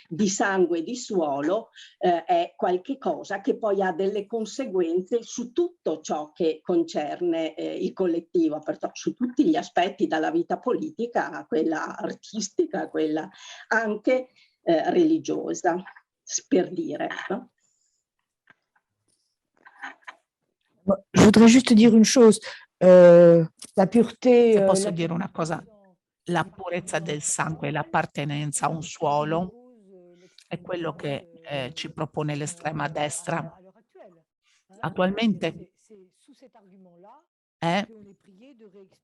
di sangue e di suolo è qualche cosa che poi ha delle conseguenze su tutto ciò che concerne il collettivo, perciò su tutti gli aspetti, dalla vita politica a quella artistica, a quella anche religiosa, per dire, no? Je voudrais juste dire une chose, la pureté... Se posso dire una cosa, la purezza del sangue, l'appartenenza a un suolo è quello che ci propone l'estrema destra attualmente, è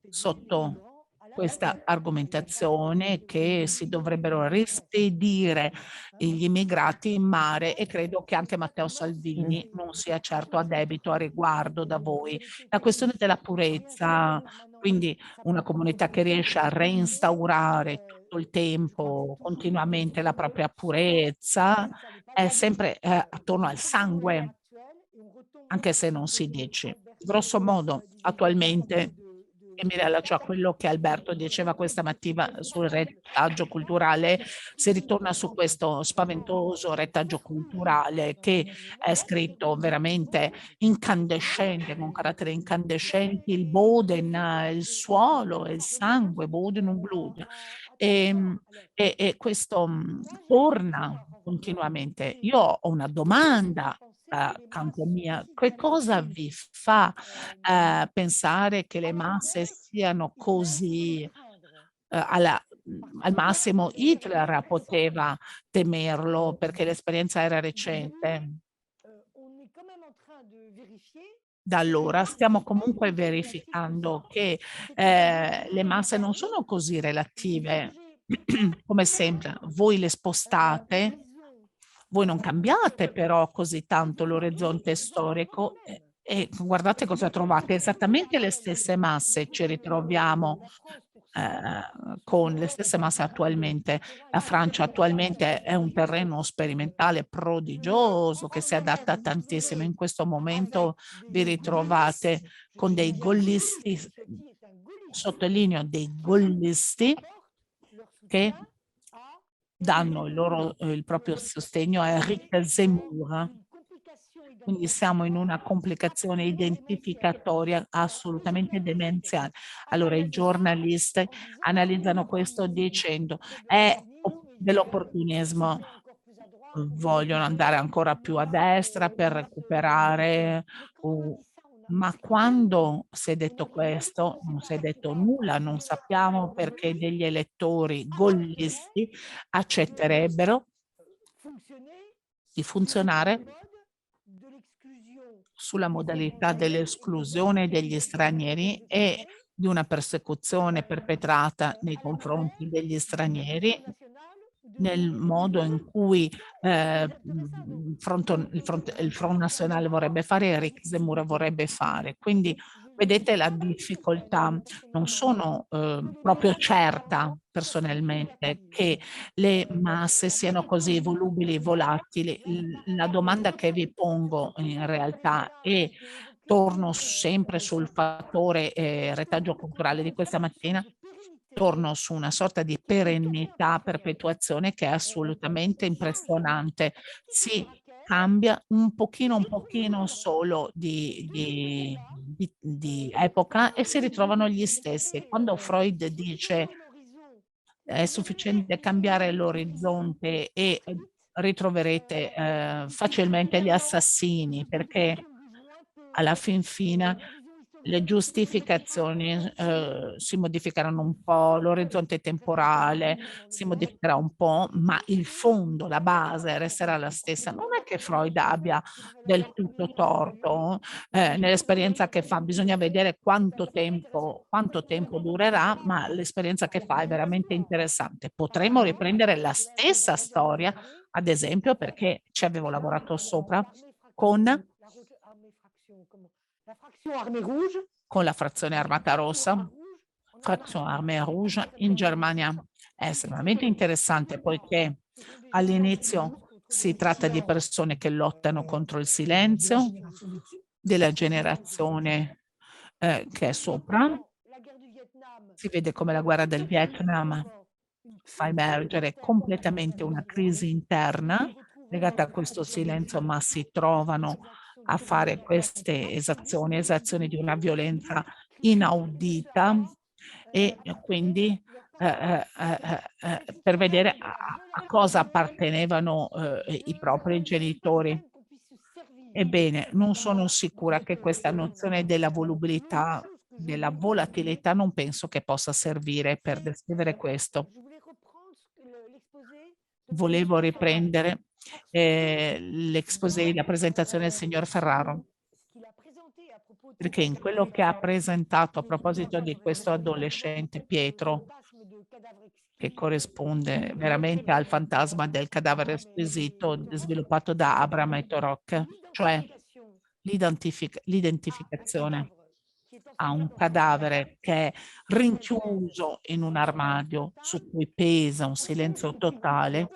sotto questa argomentazione che si dovrebbero rispedire gli immigrati in mare, e credo che anche Matteo Salvini non sia certo a debito a riguardo da voi. La questione della purezza, quindi una comunità che riesce a reinstaurare tutto il tempo, continuamente la propria purezza, è sempre attorno al sangue, anche se non si dice. Grosso modo, attualmente e mi riallaccio a quello che Alberto diceva questa mattina sul retaggio culturale. Si ritorna su questo spaventoso retaggio culturale che è scritto veramente incandescente, con carattere incandescenti, il Boden, il suolo, il sangue, Boden und Blut. E questo torna continuamente. Io ho una domanda accanto mia: che cosa vi fa pensare che le masse siano così al massimo Hitler poteva temerlo perché l'esperienza era recente? Da allora stiamo comunque verificando che le masse non sono così relative come sempre. Voi le spostate, voi non cambiate però così tanto l'orizzonte storico e guardate cosa trovate, esattamente le stesse masse ci ritroviamo con le stesse masse attualmente. La Francia attualmente è un terreno sperimentale prodigioso che si adatta tantissimo. In questo momento vi ritrovate con dei gollisti, sottolineo dei gollisti, che danno il proprio sostegno a Eric Zemmour. Quindi siamo in una complicazione identificatoria assolutamente demenziale. Allora i giornalisti analizzano questo dicendo è dell'opportunismo, vogliono andare ancora più a destra per recuperare, ma quando si è detto questo non si è detto nulla, non sappiamo perché degli elettori gollisti accetterebbero di funzionare sulla modalità dell'esclusione degli stranieri e di una persecuzione perpetrata nei confronti degli stranieri nel modo in cui il Front Nazionale vorrebbe fare e Eric Zemmour vorrebbe fare. Quindi vedete la difficoltà. Non sono proprio certa personalmente che le masse siano così volubili e volatili. La domanda che vi pongo in realtà è, torno sempre sul fattore retaggio culturale di questa mattina, torno su una sorta di perennità, perpetuazione che è assolutamente impressionante. Si cambia un pochino solo di epoca e si ritrovano gli stessi. Quando Freud dice è sufficiente cambiare l'orizzonte e ritroverete facilmente gli assassini, perché alla fin fine le giustificazioni si modificheranno un po', l'orizzonte temporale si modificherà un po', ma il fondo, la base resterà la stessa. Non è che Freud abbia del tutto torto, nell'esperienza che fa bisogna vedere quanto tempo durerà, ma l'esperienza che fa è veramente interessante. Potremmo riprendere la stessa storia, ad esempio, perché ci avevo lavorato sopra con la frazione armata rossa, frazione armée rouge in Germania. È estremamente interessante poiché all'inizio si tratta di persone che lottano contro il silenzio della generazione che è sopra. Si vede come la guerra del Vietnam fa emergere completamente una crisi interna legata a questo silenzio, ma si trovano a fare queste esazioni di una violenza inaudita e quindi per vedere a cosa appartenevano i propri genitori. Ebbene, non sono sicura che questa nozione della volubilità, della volatilità, non penso che possa servire per descrivere questo. Volevo riprendere l'exposé, la presentazione del signor Ferraro, perché in quello che ha presentato a proposito di questo adolescente Pietro, che corrisponde veramente al fantasma del cadavere squisito sviluppato da Abraham e Torok, cioè l'identificazione a un cadavere che è rinchiuso in un armadio su cui pesa un silenzio totale.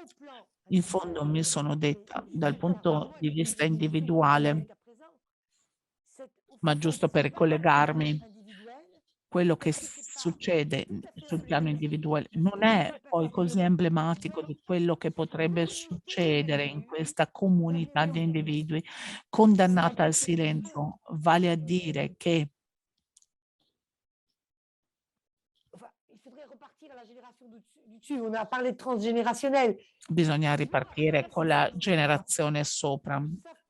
In fondo mi sono detta, dal punto di vista individuale, ma giusto per ricollegarmi quello che succede sul piano individuale non è poi così emblematico di quello che potrebbe succedere in questa comunità di individui condannata al silenzio, vale a dire che on a parlé de transgénérationnel. bisogna ripartire con la generazione sopra.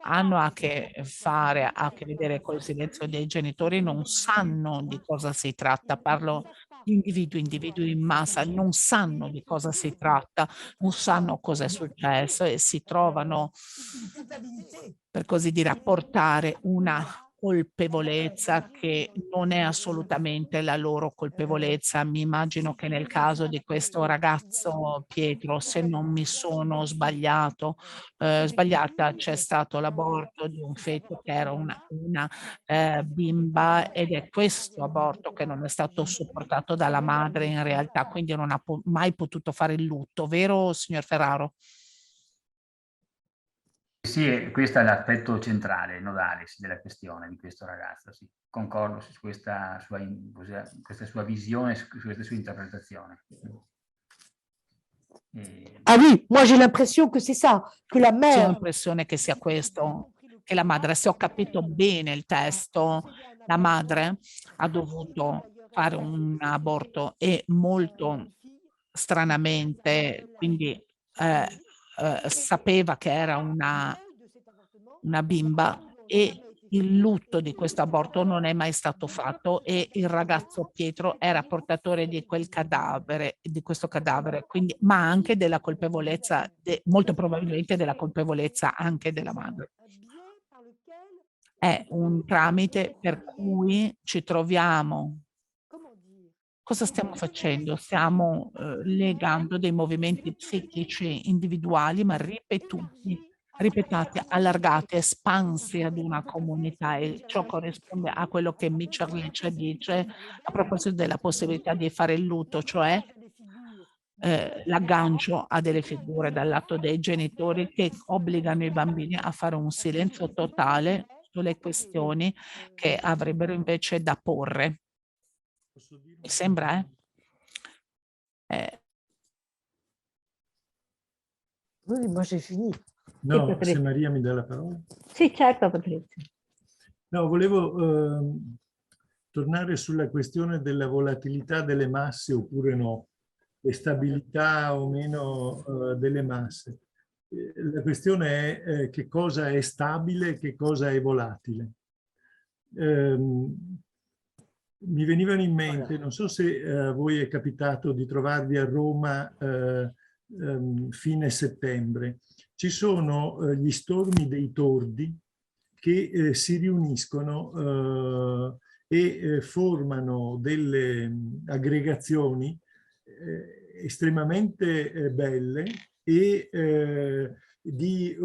Hanno a che vedere col silenzio dei genitori, non sanno di cosa si tratta. Parlo di individui in massa, non sanno di cosa si tratta, non sanno cosa è successo e si trovano, per così dire, a portare una colpevolezza che non è assolutamente la loro colpevolezza. Mi immagino che nel caso di questo ragazzo Pietro, se non mi sono sbagliata, c'è stato l'aborto di un feto che era una bimba, ed è questo aborto che non è stato sopportato dalla madre in realtà, quindi non ha mai potuto fare il lutto, vero signor Ferraro? Sì, questo è l'aspetto centrale, nodale della questione di questo ragazzo, sì. Concordo su questa sua visione, su questa sua interpretazione. Ah oui, moi j'ai l'impression que c'est ça, que la C'è mère... l'impressione che sia questo, che la madre, se ho capito bene il testo, la madre ha dovuto fare un aborto e molto stranamente, quindi sapeva che era una bimba e il lutto di questo aborto non è mai stato fatto e il ragazzo Pietro era portatore di quel cadavere, di questo cadavere, quindi, ma anche della colpevolezza, molto probabilmente della colpevolezza anche della madre. È un tramite per cui ci troviamo. Cosa stiamo facendo? Stiamo legando dei movimenti psichici individuali, ma ripetati, allargati, espansi ad una comunità, e ciò corrisponde a quello che Mitscherlich dice a proposito della possibilità di fare il lutto, cioè l'aggancio a delle figure dal lato dei genitori che obbligano i bambini a fare un silenzio totale sulle questioni che avrebbero invece da porre. Mi sembra, Oui, moi j'ai fini. No, se Maria mi dà la parola. Sì, certo, Patrizia. No, volevo tornare sulla questione della volatilità delle masse oppure no, e stabilità o meno delle masse. La questione è che cosa è stabile e che cosa è volatile. Mi venivano in mente, non so se a voi è capitato di trovarvi a Roma fine settembre. Ci sono gli stormi dei tordi che si riuniscono e formano delle aggregazioni estremamente belle e di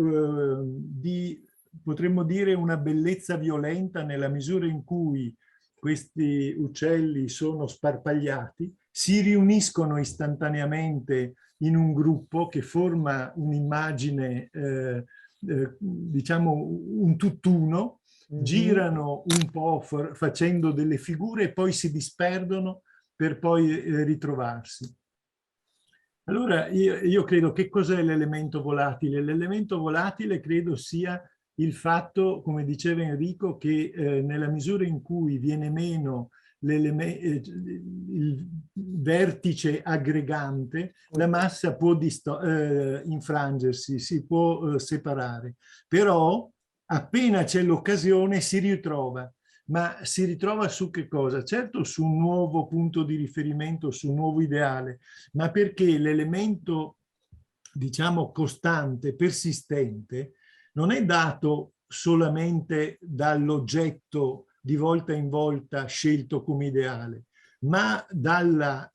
potremmo dire una bellezza violenta, nella misura in cui questi uccelli sono sparpagliati, si riuniscono istantaneamente in un gruppo che forma un'immagine, diciamo un tutt'uno, girano un po' facendo delle figure e poi si disperdono per poi ritrovarsi. Allora io credo, che cos'è l'elemento volatile? L'elemento volatile credo sia il fatto, come diceva Enrico, che nella misura in cui viene meno il vertice aggregante, la massa può infrangersi, si può separare. Però appena c'è l'occasione si ritrova. Ma si ritrova su che cosa? Certo su un nuovo punto di riferimento, su un nuovo ideale, ma perché l'elemento, diciamo, costante, persistente, non è dato solamente dall'oggetto di volta in volta scelto come ideale, ma dalla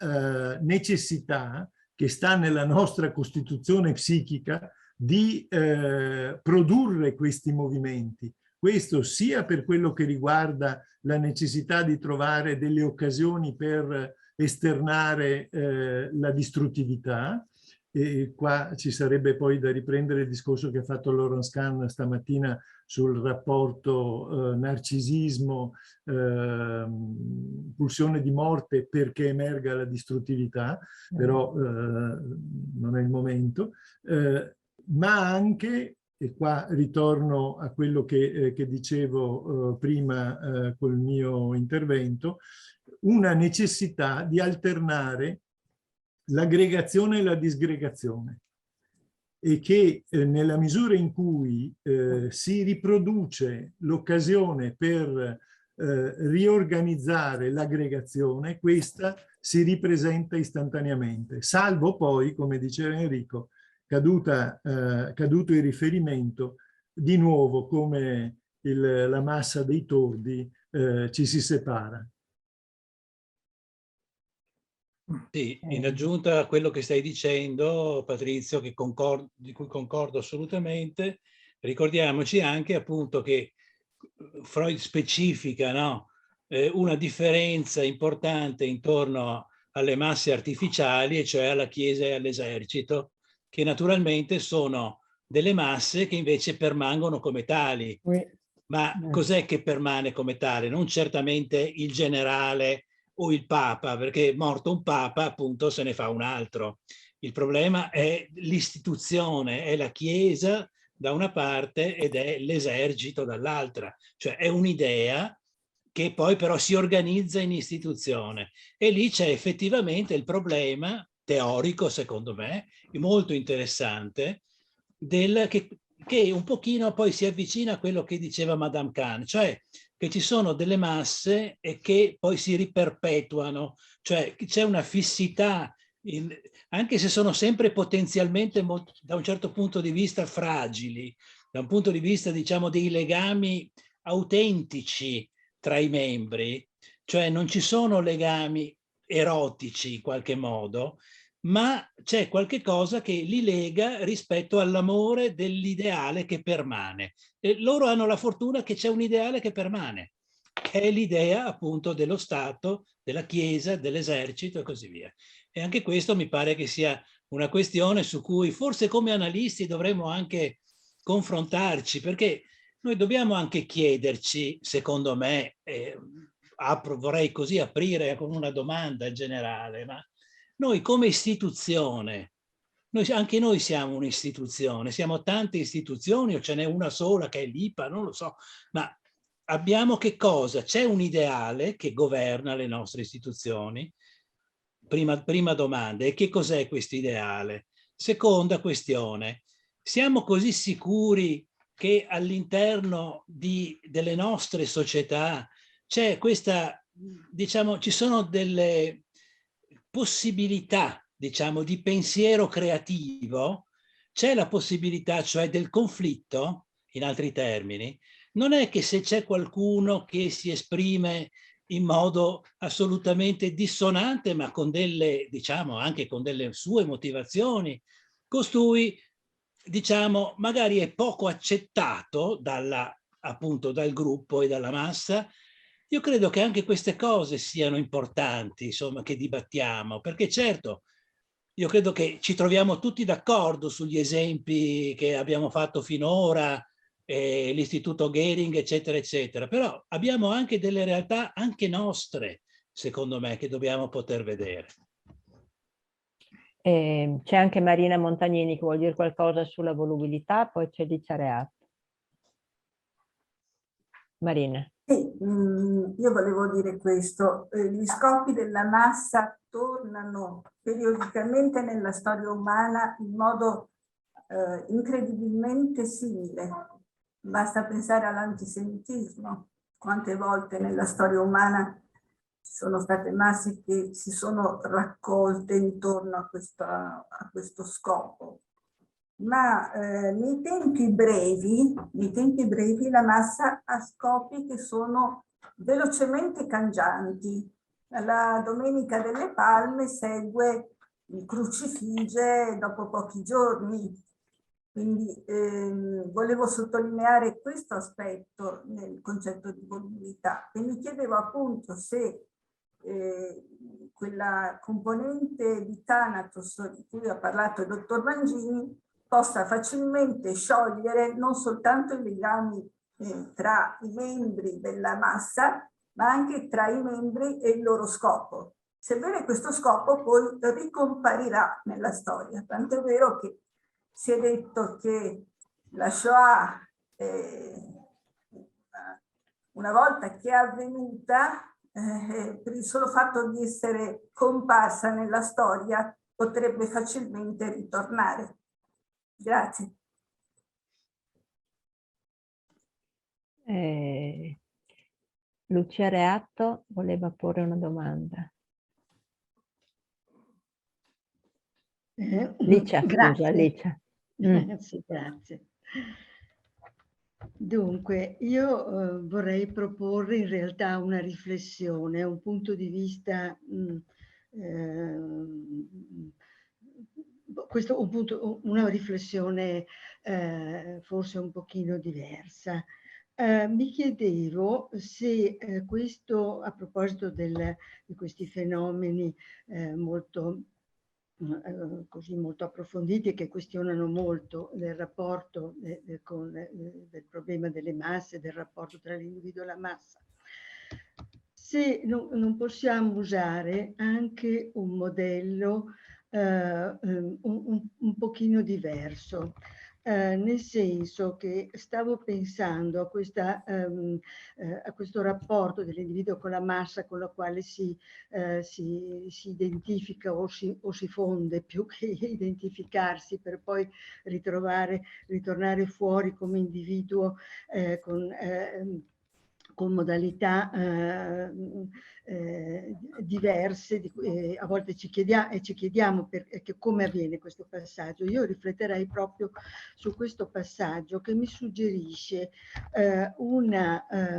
necessità che sta nella nostra costituzione psichica di produrre questi movimenti. Questo sia per quello che riguarda la necessità di trovare delle occasioni per esternare la distruttività, e qua ci sarebbe poi da riprendere il discorso che ha fatto Laurence Kahn stamattina sul rapporto narcisismo, pulsione di morte perché emerga la distruttività, però non è il momento, ma anche, e qua ritorno a quello che dicevo prima col mio intervento, una necessità di alternare l'aggregazione e la disgregazione, e che nella misura in cui si riproduce l'occasione per riorganizzare l'aggregazione, questa si ripresenta istantaneamente, salvo poi, come diceva Enrico, caduto il riferimento, di nuovo come la massa dei tordi ci si separa. Sì, in aggiunta a quello che stai dicendo, Patrizio, di cui concordo assolutamente, ricordiamoci anche appunto che Freud specifica, no? Una differenza importante intorno alle masse artificiali, e cioè alla Chiesa e all'esercito, che naturalmente sono delle masse che invece permangono come tali. Ma cos'è che permane come tale? Non certamente il generale o il Papa, perché morto un Papa appunto se ne fa un altro. Il problema è l'istituzione, è la Chiesa da una parte ed è l'esercito dall'altra, cioè è un'idea che poi però si organizza in istituzione, e lì c'è effettivamente il problema teorico, secondo me, molto interessante, che un pochino poi si avvicina a quello che diceva Madame Kahn, cioè che ci sono delle masse e che poi si riperpetuano, cioè c'è una fissità, anche se sono sempre potenzialmente da un certo punto di vista fragili, da un punto di vista diciamo dei legami autentici tra i membri, cioè non ci sono legami erotici in qualche modo, ma c'è qualche cosa che li lega rispetto all'amore dell'ideale che permane. E loro hanno la fortuna che c'è un ideale che permane, che è l'idea appunto dello Stato, della Chiesa, dell'esercito e così via. E anche questo mi pare che sia una questione su cui forse come analisti dovremmo anche confrontarci, perché noi dobbiamo anche chiederci, secondo me, vorrei così aprire con una domanda generale, ma noi come istituzione, anche noi siamo un'istituzione, siamo tante istituzioni o ce n'è una sola che è l'IPA, non lo so, ma abbiamo che cosa? C'è un ideale che governa le nostre istituzioni? Prima domanda, e che cos'è questo ideale? Seconda questione, siamo così sicuri che all'interno delle nostre società c'è questa, diciamo, ci sono delle possibilità, diciamo, di pensiero creativo, c'è la possibilità, cioè, del conflitto, in altri termini. Non è che se c'è qualcuno che si esprime in modo assolutamente dissonante, ma con delle, diciamo, anche con delle sue motivazioni, costui, diciamo, magari è poco accettato appunto dal gruppo e dalla massa. Io credo che anche queste cose siano importanti, insomma, che dibattiamo, perché certo, io credo che ci troviamo tutti d'accordo sugli esempi che abbiamo fatto finora, l'Istituto Gehring, eccetera, eccetera, però abbiamo anche delle realtà anche nostre, secondo me, che dobbiamo poter vedere. C'è anche Marina Montagnini che vuol dire qualcosa sulla volubilità, poi c'è Licia Reat. Marina. Sì, io volevo dire questo, gli scopi della massa tornano periodicamente nella storia umana in modo incredibilmente simile. Basta pensare all'antisemitismo, quante volte nella storia umana ci sono state masse che si sono raccolte intorno a questo scopo. Ma nei tempi brevi la massa ha scopi che sono velocemente cangianti. La Domenica delle Palme segue il Crucifige dopo pochi giorni. Quindi volevo sottolineare questo aspetto nel concetto di volubilità. E mi chiedevo appunto se quella componente di Thanatos di cui ha parlato il dottor Mangini possa facilmente sciogliere non soltanto i legami tra i membri della massa, ma anche tra i membri e il loro scopo. Sebbene questo scopo poi ricomparirà nella storia, tant'è vero che si è detto che la Shoah, una volta che è avvenuta, per il solo fatto di essere comparsa nella storia, potrebbe facilmente ritornare. Grazie. Lucia Reatto voleva porre una domanda. Licia, scusa, Licia. Sì, grazie. Dunque, io vorrei proporre in realtà una riflessione, un punto di vista, una riflessione forse un pochino diversa. Mi chiedevo se questo, a proposito di questi fenomeni molto approfonditi e che questionano molto del rapporto del problema delle masse, del rapporto tra l'individuo e la massa, se non possiamo usare anche un modello un pochino diverso. Nel senso che stavo pensando a questo rapporto dell'individuo con la massa con la quale si identifica o si fonde, più che identificarsi, per poi ritornare fuori come individuo con modalità diverse, a volte ci chiediamo come avviene questo passaggio. Io rifletterei proprio su questo passaggio che mi suggerisce un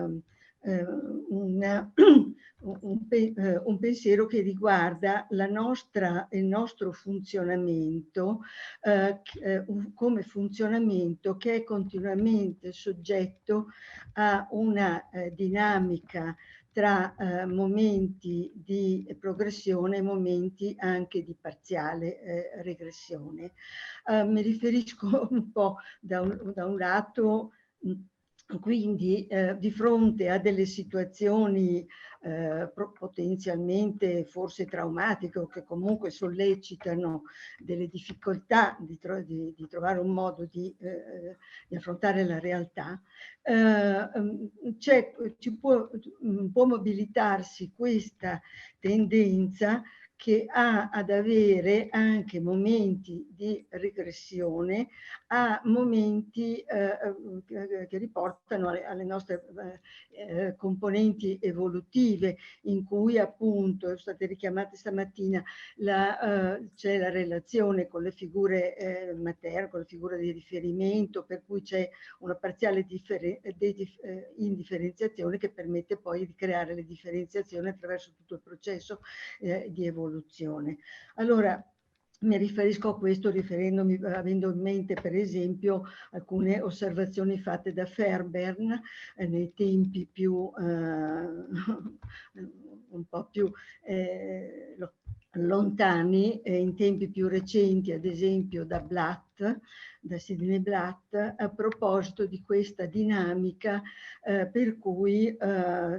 pensiero che riguarda il nostro funzionamento come funzionamento che è continuamente soggetto a una dinamica tra momenti di progressione e momenti anche di parziale regressione. Mi riferisco un po' da un lato, quindi di fronte a delle situazioni potenzialmente forse traumatiche o che comunque sollecitano delle difficoltà di trovare un modo di affrontare la realtà, può mobilitarsi questa tendenza che ha ad avere anche momenti di regressione, a momenti che riportano alle nostre componenti evolutive, in cui appunto, sono state richiamate stamattina, c'è la relazione con le figure materne, con le figure di riferimento, per cui c'è una parziale indifferenziazione che permette poi di creare le differenziazioni attraverso tutto il processo di evoluzione. Allora, mi riferisco a questo avendo in mente per esempio alcune osservazioni fatte da Fairbairn nei tempi più un po' più lontani, in tempi più recenti, ad esempio da Sidney Blatt, a proposito di questa dinamica per cui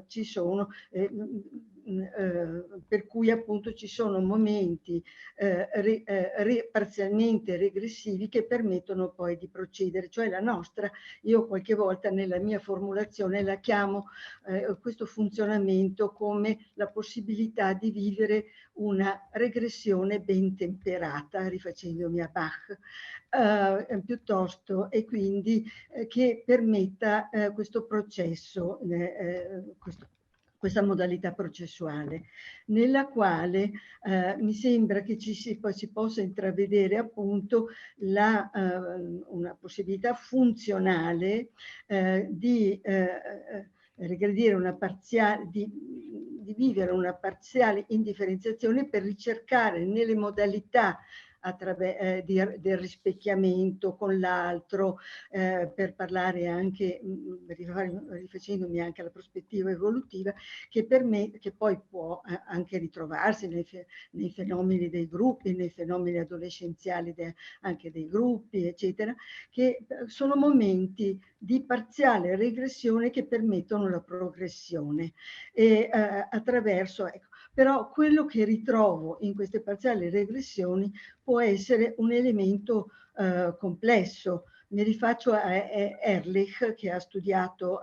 ci sono appunto ci sono momenti parzialmente regressivi che permettono poi di procedere, cioè io qualche volta nella mia formulazione la chiamo questo funzionamento come la possibilità di vivere una regressione ben temperata, rifacendomi a Bach, piuttosto, e quindi che permetta questo processo, questa modalità processuale, nella quale mi sembra che si possa intravedere appunto una possibilità funzionale di regredire di vivere una parziale indifferenziazione per ricercare nelle modalità del rispecchiamento con l'altro, per parlare anche, rifacendomi anche alla prospettiva evolutiva, che poi può anche ritrovarsi nei fenomeni dei gruppi, nei fenomeni adolescenziali anche dei gruppi, eccetera, che sono momenti di parziale regressione che permettono la progressione e attraverso, ecco, però quello che ritrovo in queste parziali regressioni può essere un elemento complesso. Mi rifaccio a Ehrlich, che ha studiato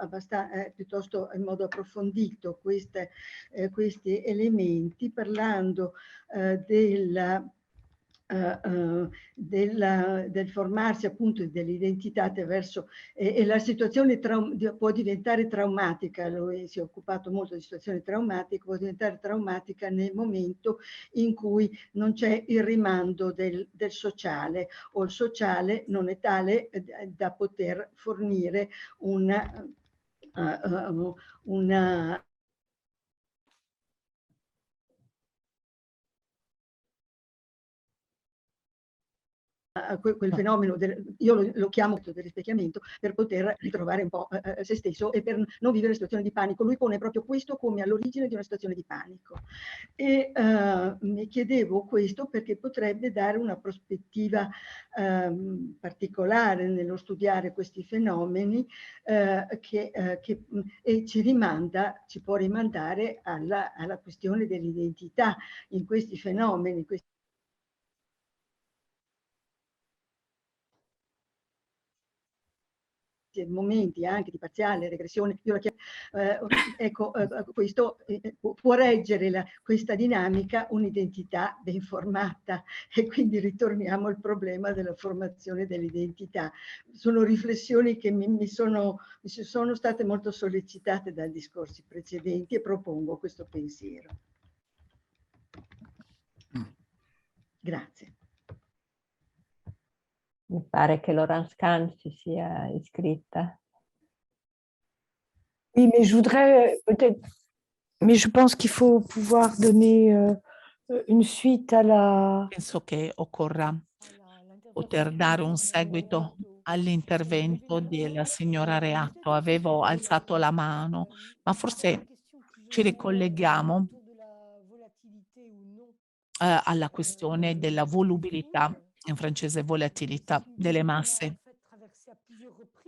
piuttosto in modo approfondito questi elementi, parlando del formarsi appunto dell'identità attraverso e la situazione può diventare traumatica. Lui si è occupato molto di situazioni traumatiche, può diventare traumatica nel momento in cui non c'è il rimando del sociale, o il sociale non è tale da poter fornire una quel fenomeno, io lo chiamo del rispecchiamento, per poter ritrovare un po' se stesso e per non vivere situazioni di panico. Lui pone proprio questo come all'origine di una situazione di panico. E mi chiedevo questo perché potrebbe dare una prospettiva particolare nello studiare questi fenomeni e ci può rimandare alla questione dell'identità in questi fenomeni. Momenti anche di parziale regressione, io la chiamo, questo può reggere questa dinamica un'identità ben formata, e quindi ritorniamo al problema della formazione dell'identità. Sono riflessioni che mi sono state molto sollecitate dai discorsi precedenti e propongo questo pensiero. Grazie. Mi pare che Laurence Kahn si sia iscritta. Oui, mais je voudrais peut-être, mais je pense qu'il faut pouvoir donner une suite alla... Penso che occorra poter dare un seguito all'intervento della signora Reatto. Avevo alzato la mano, ma forse ci ricolleghiamo alla questione della volubilità, in francese volatilità, delle masse.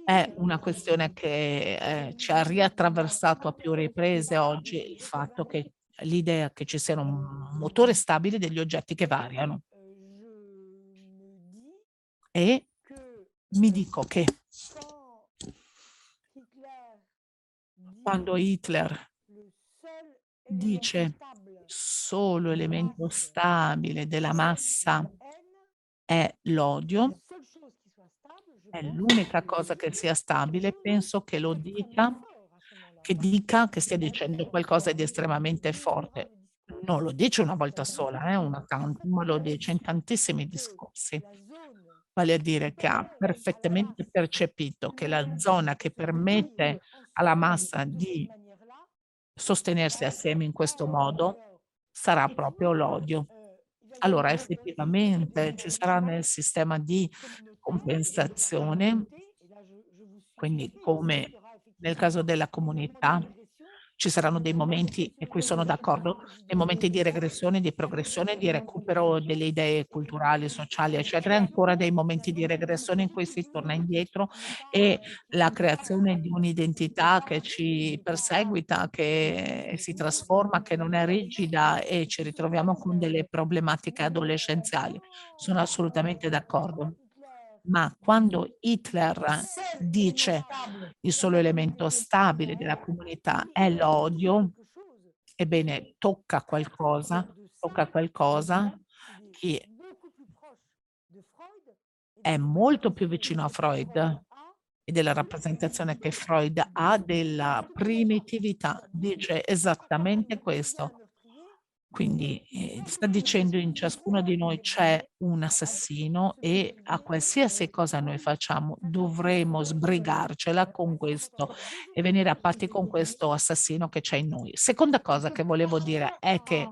È una questione che ci ha riattraversato a più riprese oggi, il fatto che l'idea che ci sia un motore stabile degli oggetti che variano. E mi dico che quando Hitler dice solo elemento stabile della massa è l'odio, è l'unica cosa che sia stabile, penso che lo dica, che stia dicendo qualcosa di estremamente forte. Non lo dice una volta sola, ma lo dice in tantissimi discorsi. Vale a dire che ha perfettamente percepito che la zona che permette alla massa di sostenersi assieme in questo modo sarà proprio l'odio. Allora effettivamente ci sarà nel sistema di compensazione, quindi come nel caso della comunità, ci saranno dei momenti, e qui sono d'accordo, dei momenti di regressione, di progressione, di recupero delle idee culturali, sociali, eccetera, ancora dei momenti di regressione in cui si torna indietro e la creazione di un'identità che ci perseguita, che si trasforma, che non è rigida, e ci ritroviamo con delle problematiche adolescenziali. Sono assolutamente d'accordo. Ma quando Hitler dice il solo elemento stabile della comunità è l'odio, ebbene tocca qualcosa che è molto più vicino a Freud e della rappresentazione che Freud ha della primitività. Dice esattamente questo. Quindi sta dicendo in ciascuno di noi c'è un assassino e a qualsiasi cosa noi facciamo dovremo sbrigarcela con questo e venire a patti con questo assassino che c'è in noi. Seconda cosa che volevo dire è che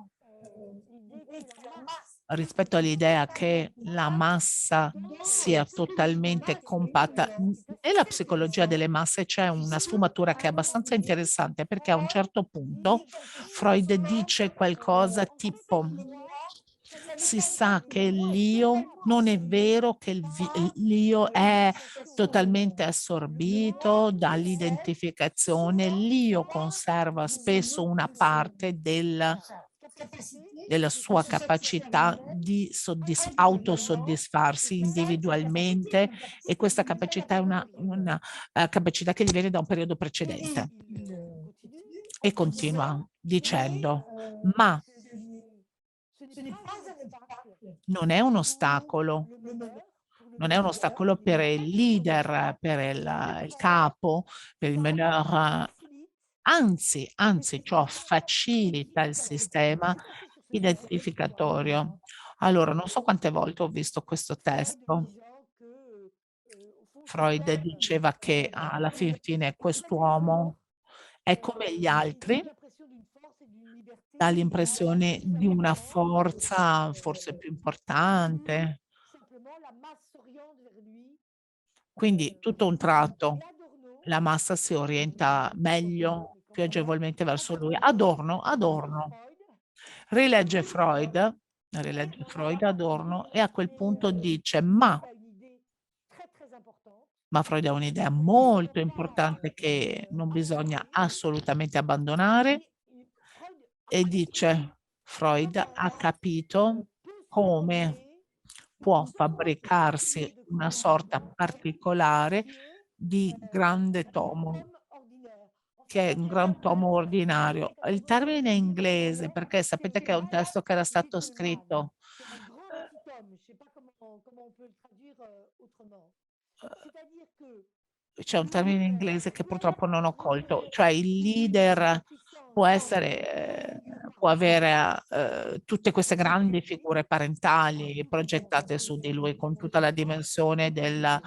rispetto all'idea che la massa sia totalmente compatta. Nella psicologia delle masse c'è una sfumatura che è abbastanza interessante, perché a un certo punto Freud dice qualcosa tipo: si sa che l'io non è vero, che l'io è totalmente assorbito dall'identificazione, l'io conserva spesso una parte della sua capacità di autosoddisfarsi individualmente, e questa capacità è una capacità che gli viene da un periodo precedente. E continua dicendo: ma non è un ostacolo. Non è un ostacolo per il leader, per il capo, per il meneur. Anzi, ciò facilita il sistema identificatorio. Allora, non so quante volte ho visto questo testo. Freud diceva che alla fine quest'uomo è come gli altri, dà l'impressione di una forza forse più importante. Quindi tutto un tratto la massa si orienta meglio, più agevolmente verso lui. Adorno. Rilegge Freud Adorno, e a quel punto dice: ma Freud ha un'idea molto importante che non bisogna assolutamente abbandonare, e dice: Freud ha capito come può fabbricarsi una sorta particolare di grande tomo, che è un gran tomo ordinario. Il termine è inglese, perché sapete che è un testo che era stato scritto c'è un termine in inglese che purtroppo non ho colto, cioè il leader può avere tutte queste grandi figure parentali progettate su di lui, con tutta la dimensione della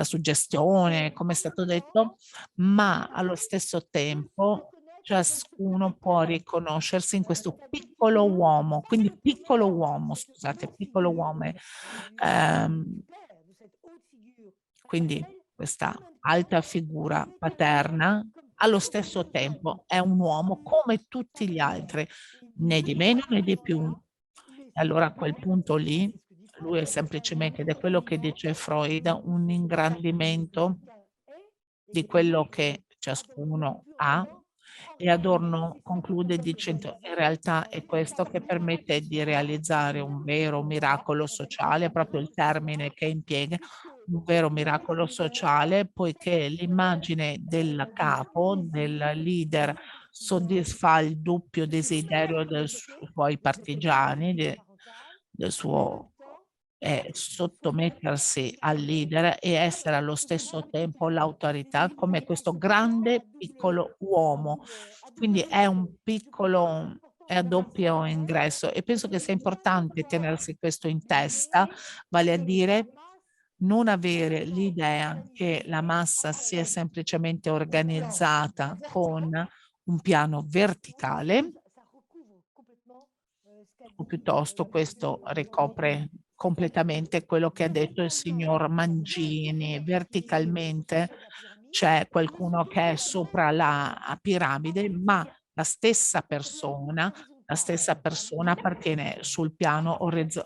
suggestione, come è stato detto, ma allo stesso tempo ciascuno può riconoscersi in questo piccolo uomo, quindi piccolo uomo, quindi questa alta figura paterna, allo stesso tempo è un uomo come tutti gli altri, né di meno né di più. E allora a quel punto lì, lui è semplicemente, ed è quello che dice Freud, un ingrandimento di quello che ciascuno ha, e Adorno conclude dicendo: in realtà è questo che permette di realizzare un vero miracolo sociale, proprio il termine che impiega, un vero miracolo sociale, poiché l'immagine del capo, del leader, soddisfa il doppio desiderio dei suoi partigiani, del suo sottomettersi al leader e essere allo stesso tempo l'autorità, come questo grande piccolo uomo. Quindi è un piccolo, è a doppio ingresso, e penso che sia importante tenersi questo in testa, vale a dire non avere l'idea che la massa sia semplicemente organizzata con un piano verticale, o piuttosto questo ricopre completamente quello che ha detto il signor Mangini. Verticalmente c'è qualcuno che è sopra la piramide, ma la stessa persona appartiene sul piano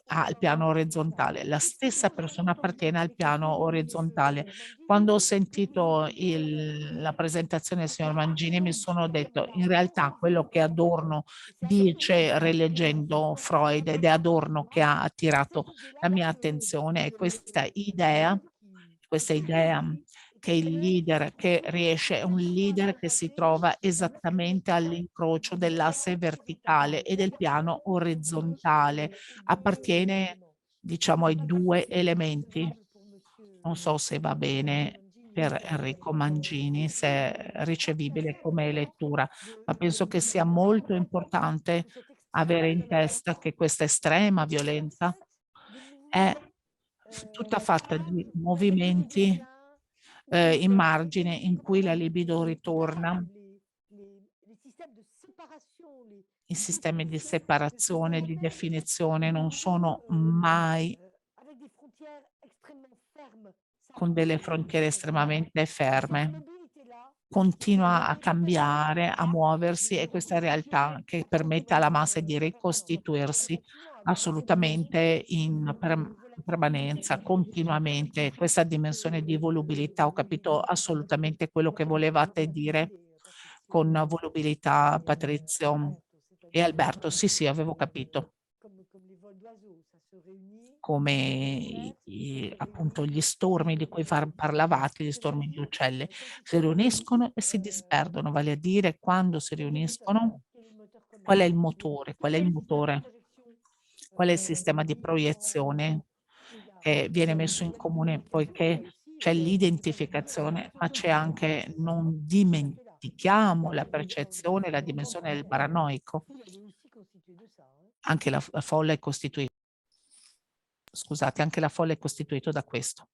al piano orizzontale. La stessa persona appartiene al piano orizzontale. Quando ho sentito la presentazione del signor Mangini, mi sono detto: in realtà quello che Adorno dice rileggendo Freud, ed è Adorno che ha attirato la mia attenzione, è questa idea che il leader che riesce è un leader che si trova esattamente all'incrocio dell'asse verticale e del piano orizzontale, appartiene, diciamo, ai due elementi. Non so se va bene per Enrico Mangini, se è ricevibile come lettura, ma penso che sia molto importante avere in testa che questa estrema violenza è tutta fatta di movimenti in margine, in cui la libido ritorna I sistemi di separazione, di definizione non sono mai con delle frontiere estremamente ferme. Continua a cambiare, a muoversi, e questa realtà che permette alla massa di ricostituirsi assolutamente in permanenza, continuamente. Questa dimensione di volubilità, ho capito assolutamente quello che volevate dire con volubilità, Patrizio e Alberto. Sì, sì, avevo capito. Come appunto gli stormi di cui parlavate, gli stormi di uccelli, si riuniscono e si disperdono, vale a dire quando si riuniscono, qual è il motore, qual è il sistema di proiezione che viene messo in comune, poiché c'è l'identificazione, ma c'è anche, non dimentichiamo, la percezione, la dimensione del paranoico. Anche la folla è costituita. Scusate, anche la folla è costituita da questo.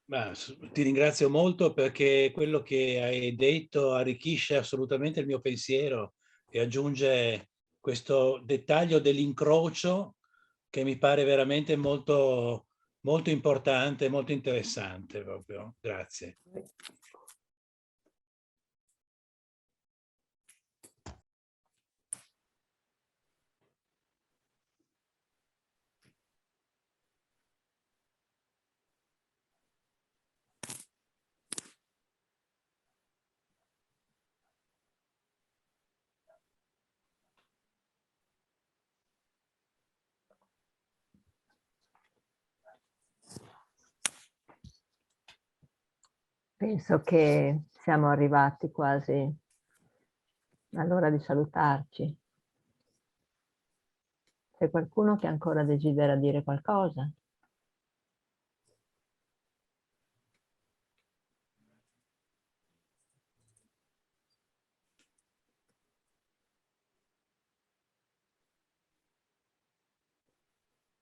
Ti ringrazio molto, perché quello che hai detto arricchisce assolutamente il mio pensiero e aggiunge questo dettaglio dell'incrocio che mi pare veramente molto, molto importante, molto interessante proprio. Grazie. Penso che siamo arrivati quasi all'ora di salutarci. C'è qualcuno che ancora desidera dire qualcosa?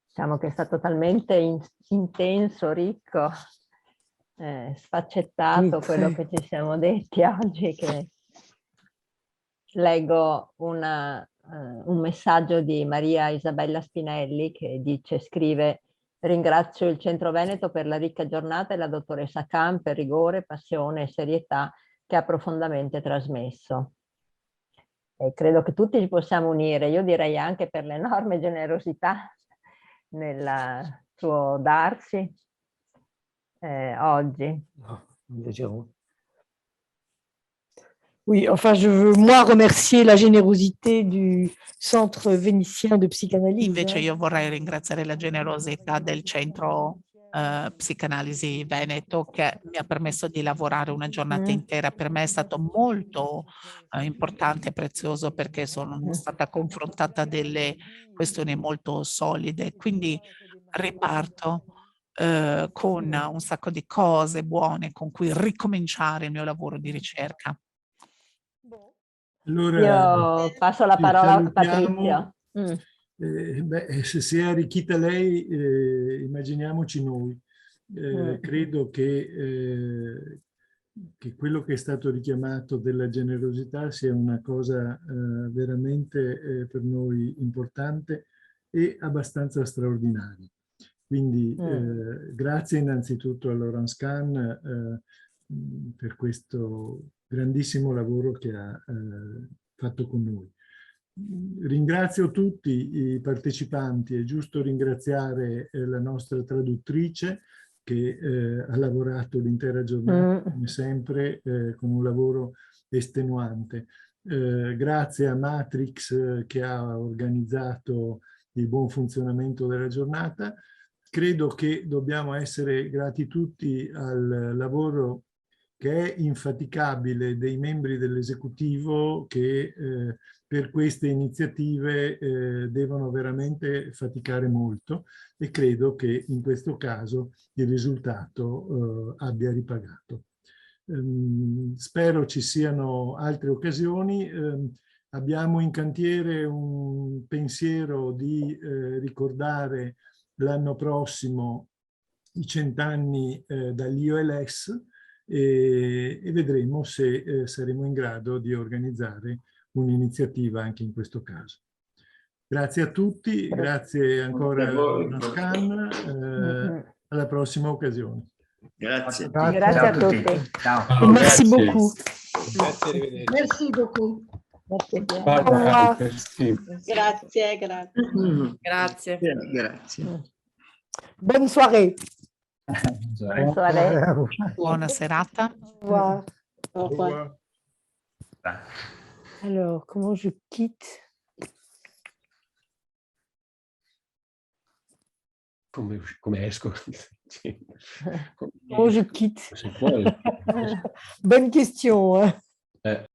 Diciamo che è stato talmente intenso, ricco, sfaccettato quello che ci siamo detti oggi, che leggo un messaggio di Maria Isabella Spinelli che scrive: ringrazio il Centro Veneto per la ricca giornata e la dottoressa Khan per rigore, passione e serietà che ha profondamente trasmesso. E credo che tutti ci possiamo unire, io direi anche per l'enorme generosità nel suo darsi oggi. Oui, enfin, je veux moi remercier la générosité du Centre Vénitien de Psychanalyse. Invece io vorrei ringraziare la generosità del Centro Psicanalisi Veneto, che mi ha permesso di lavorare una giornata intera. Per me è stato molto importante e prezioso, perché sono stata confrontata delle questioni molto solide, quindi riparto con un sacco di cose buone con cui ricominciare il mio lavoro di ricerca. Allora, io passo la parola a Patrizio. Se si è arricchita lei, immaginiamoci noi. Credo che quello che è stato richiamato della generosità sia una cosa veramente per noi importante e abbastanza straordinaria. Quindi grazie innanzitutto a Laurence Kahn per questo grandissimo lavoro che ha fatto con noi. Ringrazio tutti i partecipanti. È giusto ringraziare la nostra traduttrice che ha lavorato l'intera giornata, come sempre, con un lavoro estenuante. Grazie a Matrix che ha organizzato il buon funzionamento della giornata. Credo che dobbiamo essere grati tutti al lavoro che è infaticabile dei membri dell'esecutivo che per queste iniziative devono veramente faticare molto, e credo che in questo caso il risultato abbia ripagato. Spero ci siano altre occasioni. Abbiamo in cantiere un pensiero di ricordare l'anno prossimo i 100 anni dall'IOLS e vedremo se saremo in grado di organizzare un'iniziativa anche in questo caso. Grazie a tutti, grazie ancora a Scan, alla prossima occasione. Grazie. Grazie a tutti. Ciao. Merci beaucoup. Grazie, arrivederci. Merci beaucoup. Merci bien. Bye, Au revoir. merci. Grazie, grazie. Grazie. Grazie. Bonne soirée. Bonne soirée. Buona serata. Au revoir. Au revoir. Alors, comment je quitte? Come esco? Sì. Comment je quitte? Se puoi. Bonne question. Hein.